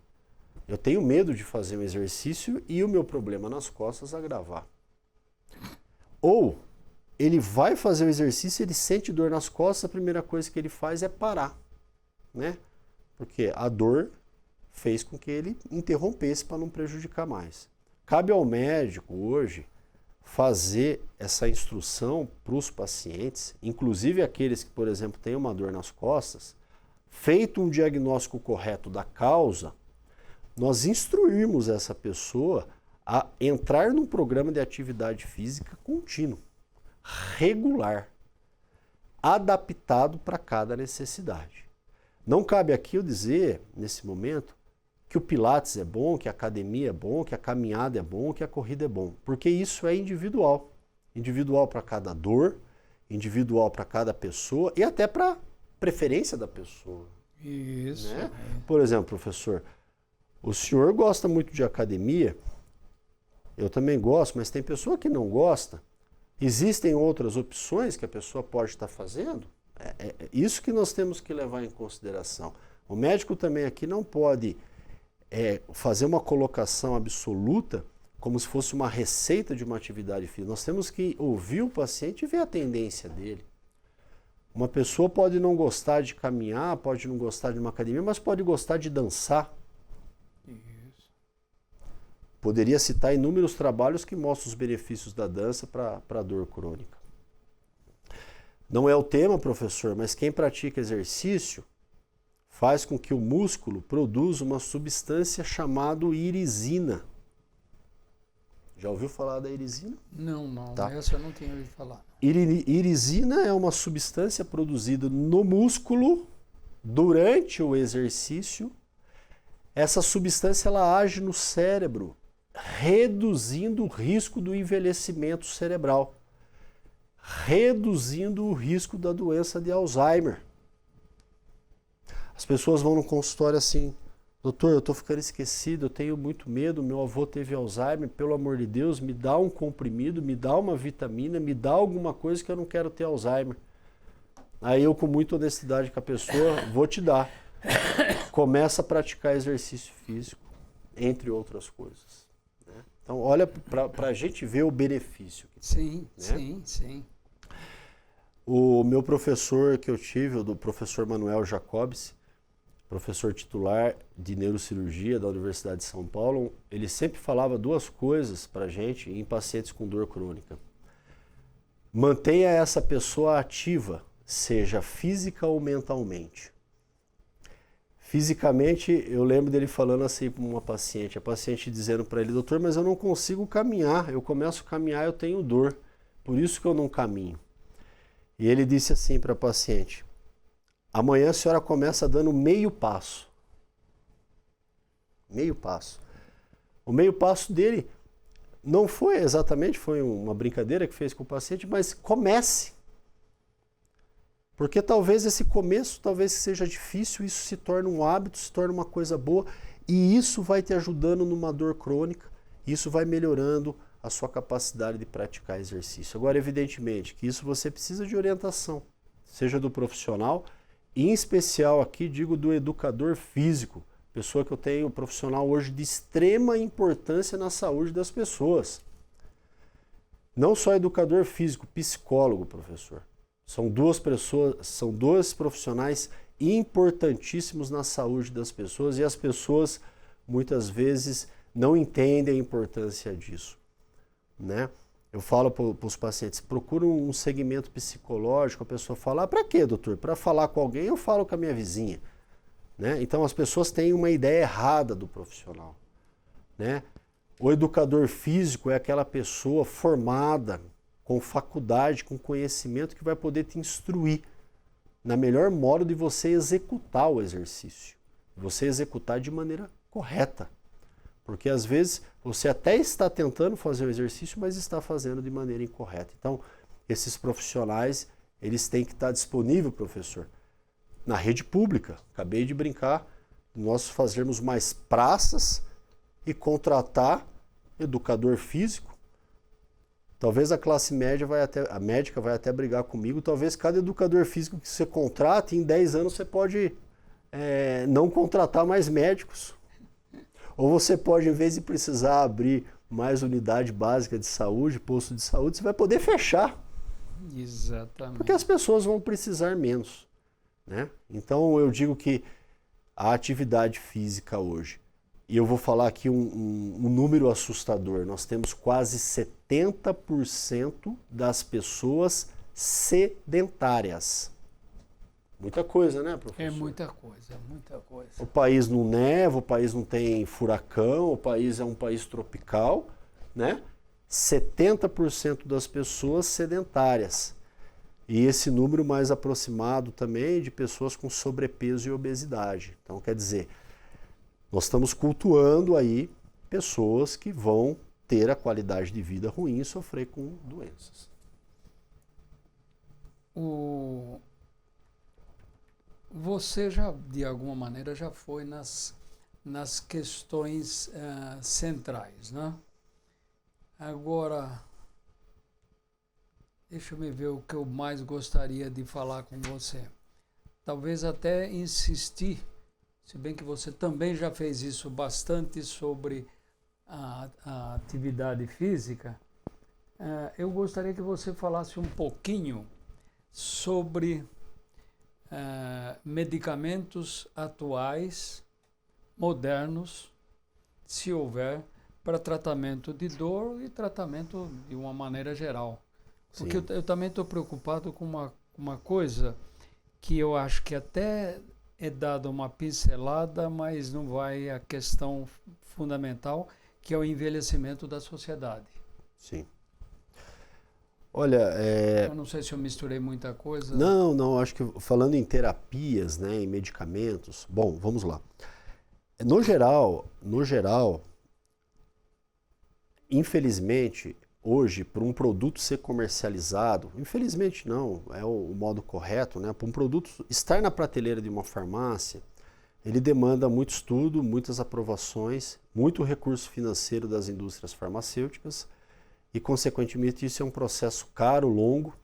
eu tenho medo de fazer um exercício e o meu problema nas costas agravar. Ou ele vai fazer o exercício, ele sente dor nas costas, a primeira coisa que ele faz é parar, né? Porque a dor fez com que ele interrompesse para não prejudicar mais. Cabe ao médico hoje fazer essa instrução para os pacientes, inclusive aqueles que, por exemplo, têm uma dor nas costas, feito um diagnóstico correto da causa, nós instruirmos essa pessoa a entrar num programa de atividade física contínuo, regular, adaptado para cada necessidade. Não cabe aqui eu dizer, nesse momento, que o Pilates é bom, que a academia é bom, que a caminhada é bom, que a corrida é bom, porque isso é individual. Individual para cada dor, individual para cada pessoa e até para preferência da pessoa. Isso. Né? Por exemplo, professor, o senhor gosta muito de academia, eu também gosto, mas tem pessoa que não gosta. Existem outras opções que a pessoa pode estar fazendo? É isso que nós temos que levar em consideração. O médico também aqui não pode fazer uma colocação absoluta como se fosse uma receita de uma atividade física. Nós temos que ouvir o paciente e ver a tendência dele. Uma pessoa pode não gostar de caminhar, pode não gostar de uma academia, mas pode gostar de dançar. Isso. Poderia citar inúmeros trabalhos que mostram os benefícios da dança para a dor crônica. Não é o tema, professor, mas quem pratica exercício faz com que o músculo produza uma substância chamada irisina. Já ouviu falar da irisina? Não. Tá. Essa eu não tinha ouvido falar. Irisina é uma substância produzida no músculo durante o exercício. Essa substância ela age no cérebro, reduzindo o risco do envelhecimento cerebral, reduzindo o risco da doença de Alzheimer. As pessoas vão no consultório assim, doutor, eu estou ficando esquecido, eu tenho muito medo, meu avô teve Alzheimer, pelo amor de Deus, me dá um comprimido, me dá uma vitamina, me dá alguma coisa que eu não quero ter Alzheimer. Aí eu, com muita honestidade com a pessoa, vou te dar. Começa a praticar exercício físico, entre outras coisas. Né? Então, olha para a gente ver o benefício. Sim, né? sim. O meu professor que eu tive, o do professor Manuel Jacobs, professor titular de neurocirurgia da Universidade de São Paulo, ele sempre falava duas coisas para a gente em pacientes com dor crônica. Mantenha essa pessoa ativa, seja física ou mentalmente. Fisicamente, eu lembro dele falando assim para uma paciente, a paciente dizendo para ele, doutor, mas eu não consigo caminhar, eu começo a caminhar, eu tenho dor, por isso que eu não caminho. E ele disse assim para a paciente, amanhã a senhora começa dando meio passo. Meio passo. O meio passo dele não foi exatamente, foi uma brincadeira que fez com o paciente, mas comece. Porque talvez esse começo, talvez seja difícil, isso se torne um hábito, se torne uma coisa boa, e isso vai te ajudando numa dor crônica, isso vai melhorando a sua capacidade de praticar exercício. Agora, evidentemente, que isso você precisa de orientação, seja do profissional, e em especial aqui digo do educador físico, pessoa que eu tenho profissional hoje de extrema importância na saúde das pessoas. Não só educador físico, psicólogo, professor. São duas pessoas, são dois profissionais importantíssimos na saúde das pessoas e as pessoas muitas vezes não entendem a importância disso, né? Eu falo para os pacientes, procura um segmento psicológico, a pessoa fala, para quê, doutor? Para falar com alguém eu falo com a minha vizinha. né? Então as pessoas têm uma ideia errada do profissional, né? O educador físico é aquela pessoa formada, com faculdade, com conhecimento, que vai poder te instruir na melhor modo de você executar o exercício, você executar de maneira correta. Porque às vezes você até está tentando fazer o exercício, mas está fazendo de maneira incorreta. Então, esses profissionais, eles têm que estar disponíveis, professor, na rede pública. Acabei de brincar, nós fazermos mais praças e contratar educador físico. Talvez a classe média a médica vai até brigar comigo, talvez cada educador físico que você contrate, em 10 anos você pode não contratar mais médicos. Ou você pode, em vez de precisar abrir mais unidade básica de saúde, posto de saúde, você vai poder fechar. Exatamente. Porque as pessoas vão precisar menos, né? Então eu digo que a atividade física hoje, e eu vou falar aqui um número assustador, nós temos quase 70% das pessoas sedentárias. Muita coisa, né, professor? É muita coisa, muita coisa. O país não neva, o país não tem furacão, o país é um país tropical, né? 70% das pessoas sedentárias. E esse número mais aproximado também de pessoas com sobrepeso e obesidade. Então, quer dizer, nós estamos cultuando aí pessoas que vão ter a qualidade de vida ruim e sofrer com doenças. Você já, de alguma maneira, já foi nas questões centrais, né? Agora, deixa eu me ver o que eu mais gostaria de falar com você. Talvez até insistir, se bem que você também já fez isso bastante sobre a atividade física, eu gostaria que você falasse um pouquinho sobre medicamentos atuais, modernos, se houver, para tratamento de dor e tratamento de uma maneira geral. Porque eu também estou preocupado com uma coisa que eu acho que até é dada uma pincelada, mas não vai a questão fundamental, que é o envelhecimento da sociedade. Sim. Olha, eu não sei se eu misturei muita coisa. Não, acho que falando em terapias, né, em medicamentos, bom, vamos lá. No geral, infelizmente, hoje, para um produto ser comercializado, infelizmente não, é o modo correto, né, para um produto estar na prateleira de uma farmácia, ele demanda muito estudo, muitas aprovações, muito recurso financeiro das indústrias farmacêuticas, e, consequentemente, isso é um processo caro, longo.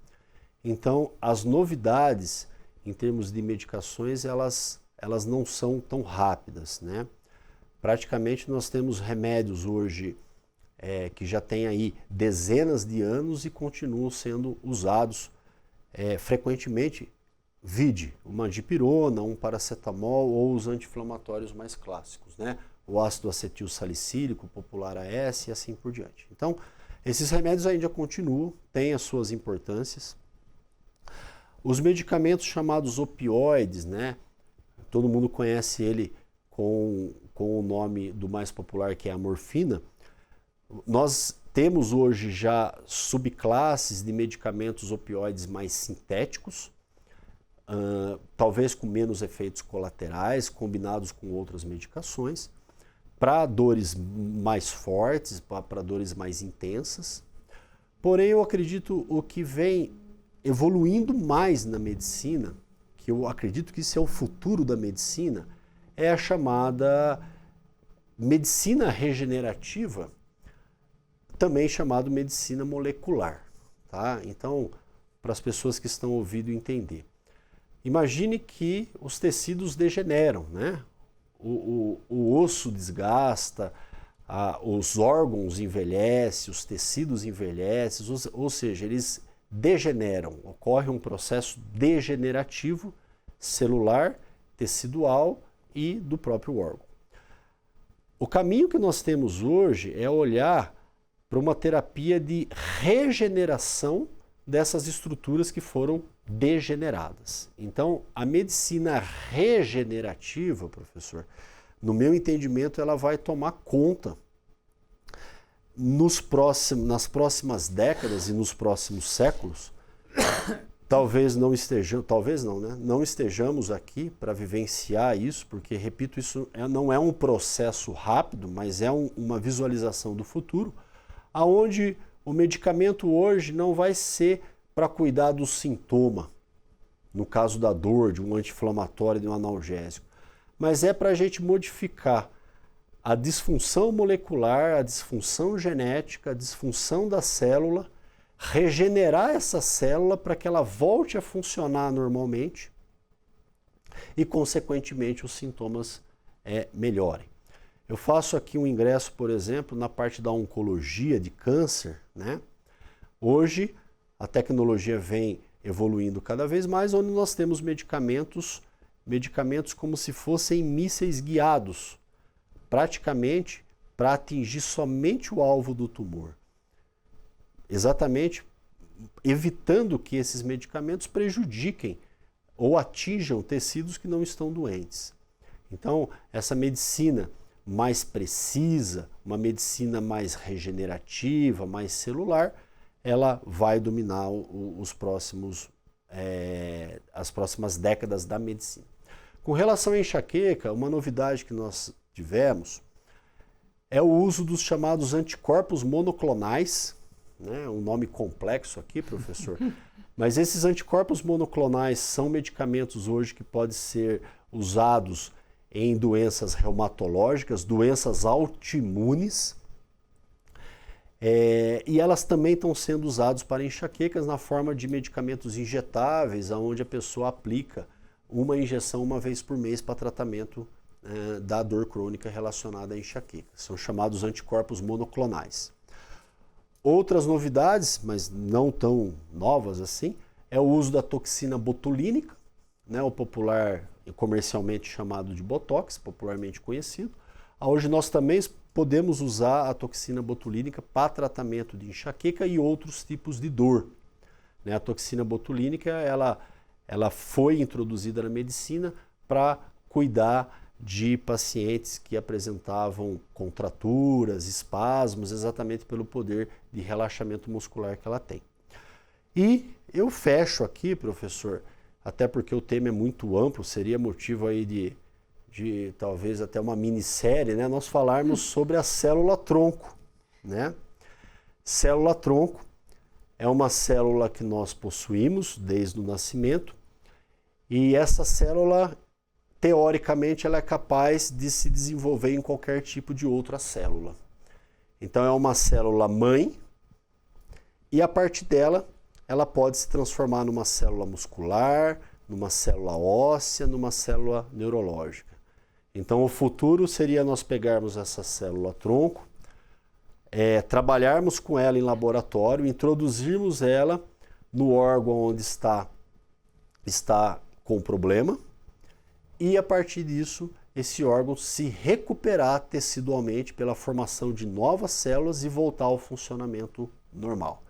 Então, as novidades, em termos de medicações, elas não são tão rápidas, né? Praticamente, nós temos remédios hoje que já têm aí dezenas de anos e continuam sendo usados frequentemente. Vide uma dipirona, um paracetamol ou os anti-inflamatórios mais clássicos, né? O ácido acetil salicílico, popular AS e assim por diante. Então, esses remédios ainda continuam, têm as suas importâncias. Os medicamentos chamados opioides, né? Todo mundo conhece ele com o nome do mais popular, que é a morfina. Nós temos hoje já subclasses de medicamentos opioides mais sintéticos, talvez com menos efeitos colaterais, combinados com outras medicações, para dores mais fortes, para dores mais intensas. Porém, eu acredito o que vem evoluindo mais na medicina, que eu acredito que isso é o futuro da medicina, é a chamada medicina regenerativa, também chamada medicina molecular. Tá? Então, para as pessoas que estão ouvindo entender. Imagine que os tecidos degeneram, né? O osso desgasta, os órgãos envelhecem, os tecidos envelhecem, ou seja, eles degeneram. Ocorre um processo degenerativo celular, tecidual e do próprio órgão. O caminho que nós temos hoje é olhar para uma terapia de regeneração dessas estruturas que foram degeneradas. Então, a medicina regenerativa, professor, no meu entendimento, ela vai tomar conta nas próximas décadas e nos próximos séculos. Talvez não estejamos aqui para vivenciar isso, porque, repito, isso não é um processo rápido, mas é uma visualização do futuro, aonde o medicamento hoje não vai ser para cuidar do sintoma, no caso da dor, de um anti-inflamatório, de um analgésico, mas é para a gente modificar a disfunção molecular, a disfunção genética, a disfunção da célula, regenerar essa célula para que ela volte a funcionar normalmente e, consequentemente, os sintomas melhorem. Eu faço aqui um ingresso, por exemplo, na parte da oncologia de câncer, né? Hoje, a tecnologia vem evoluindo cada vez mais, onde nós temos medicamentos como se fossem mísseis guiados, praticamente para atingir somente o alvo do tumor. Exatamente evitando que esses medicamentos prejudiquem ou atinjam tecidos que não estão doentes. Então, essa medicina mais precisa, uma medicina mais regenerativa, mais celular, ela vai dominar as próximas décadas da medicina. Com relação à enxaqueca, uma novidade que nós tivemos é o uso dos chamados anticorpos monoclonais, né? Um nome complexo aqui, professor, mas esses anticorpos monoclonais são medicamentos hoje que podem ser usados em doenças reumatológicas, doenças autoimunes, e elas também estão sendo usadas para enxaquecas na forma de medicamentos injetáveis, onde a pessoa aplica uma injeção uma vez por mês para tratamento da dor crônica relacionada à enxaqueca. São chamados anticorpos monoclonais. Outras novidades, mas não tão novas assim, é o uso da toxina botulínica, né, o popular comercialmente chamado de Botox, popularmente conhecido. Hoje nós também podemos usar a toxina botulínica para tratamento de enxaqueca e outros tipos de dor. Né, a toxina botulínica ela foi introduzida na medicina para cuidar de pacientes que apresentavam contraturas, espasmos, exatamente pelo poder de relaxamento muscular que ela tem. E eu fecho aqui, professor, até porque o tema é muito amplo, seria motivo aí de talvez até uma minissérie, né? Nós falarmos sobre a célula-tronco, né? Célula-tronco é uma célula que nós possuímos desde o nascimento e essa célula, teoricamente, ela é capaz de se desenvolver em qualquer tipo de outra célula. Então é uma célula mãe e a partir dela ela pode se transformar numa célula muscular, numa célula óssea, numa célula neurológica. Então o futuro seria nós pegarmos essa célula-tronco, trabalharmos com ela em laboratório, introduzirmos ela no órgão onde está com problema, e a partir disso, esse órgão se recuperar tecidualmente pela formação de novas células e voltar ao funcionamento normal.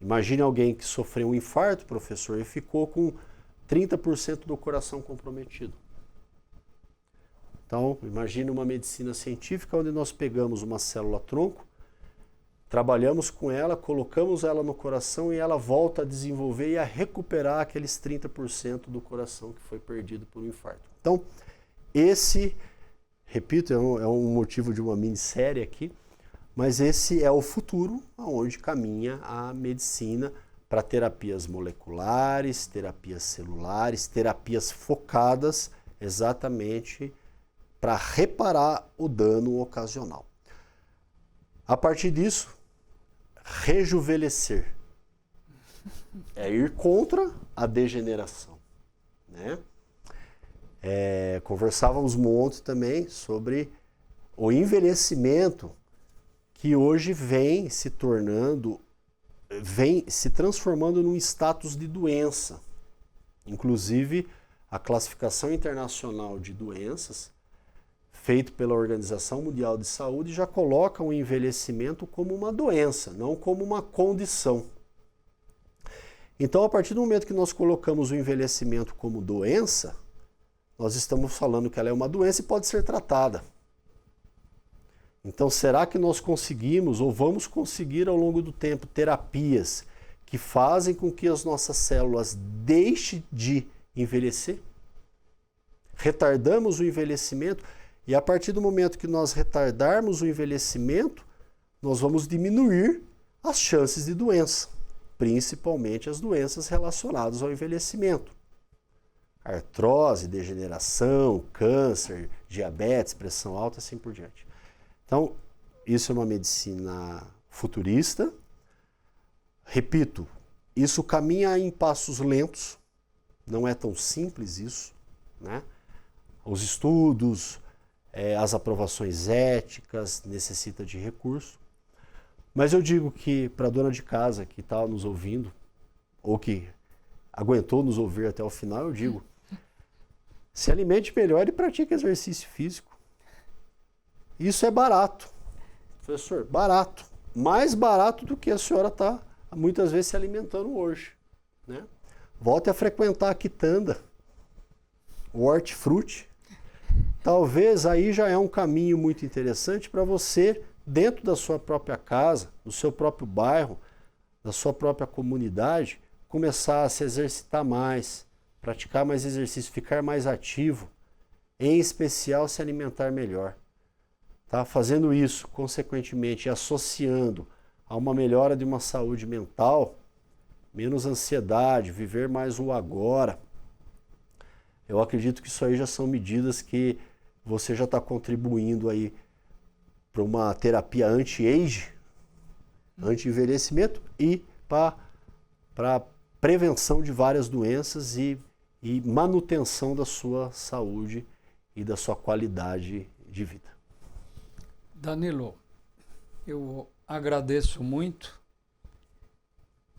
Imagine alguém que sofreu um infarto, professor, e ficou com 30% do coração comprometido. Então, imagine uma medicina científica onde nós pegamos uma célula-tronco, trabalhamos com ela, colocamos ela no coração e ela volta a desenvolver e a recuperar aqueles 30% do coração que foi perdido por um infarto. Então, esse, repito, é um motivo de uma minissérie aqui, mas esse é o futuro aonde caminha a medicina para terapias moleculares, terapias celulares, terapias focadas exatamente para reparar o dano ocasional. A partir disso, rejuvenescer é ir contra a degeneração, né? Conversávamos muito também sobre o envelhecimento que hoje vem se transformando num status de doença. Inclusive, a classificação internacional de doenças, feito pela Organização Mundial de Saúde, já coloca o envelhecimento como uma doença, não como uma condição. Então, a partir do momento que nós colocamos o envelhecimento como doença, nós estamos falando que ela é uma doença e pode ser tratada. Então, será que nós conseguimos ou vamos conseguir ao longo do tempo terapias que fazem com que as nossas células deixem de envelhecer? Retardamos o envelhecimento e a partir do momento que nós retardarmos o envelhecimento, nós vamos diminuir as chances de doença, principalmente as doenças relacionadas ao envelhecimento. Artrose, degeneração, câncer, diabetes, pressão alta, assim por diante. Então, isso é uma medicina futurista. Repito, isso caminha em passos lentos, não é tão simples isso, né? Os estudos, as aprovações éticas, necessita de recurso. Mas eu digo que para a dona de casa que está nos ouvindo, ou que aguentou nos ouvir até o final, eu digo, se alimente melhor e pratique exercício físico. Isso é barato. Professor, barato. Mais barato do que a senhora está muitas vezes se alimentando hoje, né? Volte a frequentar a quitanda, o hortifruti. Talvez aí já é um caminho muito interessante para você, dentro da sua própria casa, do seu próprio bairro, da sua própria comunidade, começar a se exercitar mais, praticar mais exercício, ficar mais ativo, em especial se alimentar melhor. Tá? Fazendo isso, consequentemente, associando a uma melhora de uma saúde mental, menos ansiedade, viver mais o agora. Eu acredito que isso aí já são medidas que você já está contribuindo aí para uma terapia anti-age, anti-envelhecimento e para prevenção de várias doenças e manutenção da sua saúde e da sua qualidade de vida. Danilo, eu agradeço muito,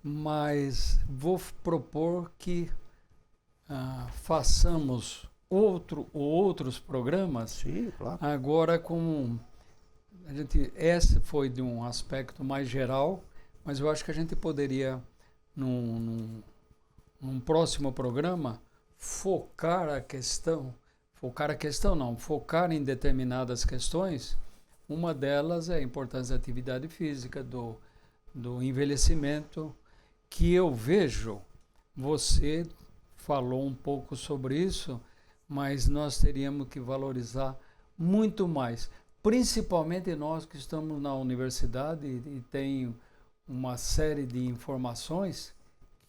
mas vou propor que façamos outros programas. Sim, claro. Agora com esse foi de um aspecto mais geral, mas eu acho que a gente poderia num próximo programa focar em determinadas questões. Uma delas é a importância da atividade física, do envelhecimento, que eu vejo, você falou um pouco sobre isso, mas nós teríamos que valorizar muito mais, principalmente nós que estamos na universidade e tem uma série de informações,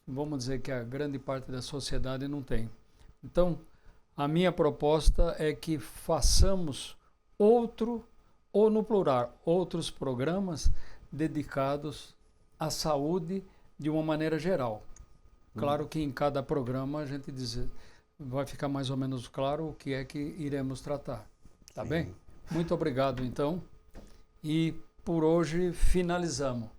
vamos dizer que a grande parte da sociedade não tem. Então, a minha proposta é que façamos ou no plural, outros programas dedicados à saúde de uma maneira geral. Claro que em cada programa a gente vai ficar mais ou menos claro o que é que iremos tratar. Tá bem? Muito obrigado, então. E por hoje finalizamos.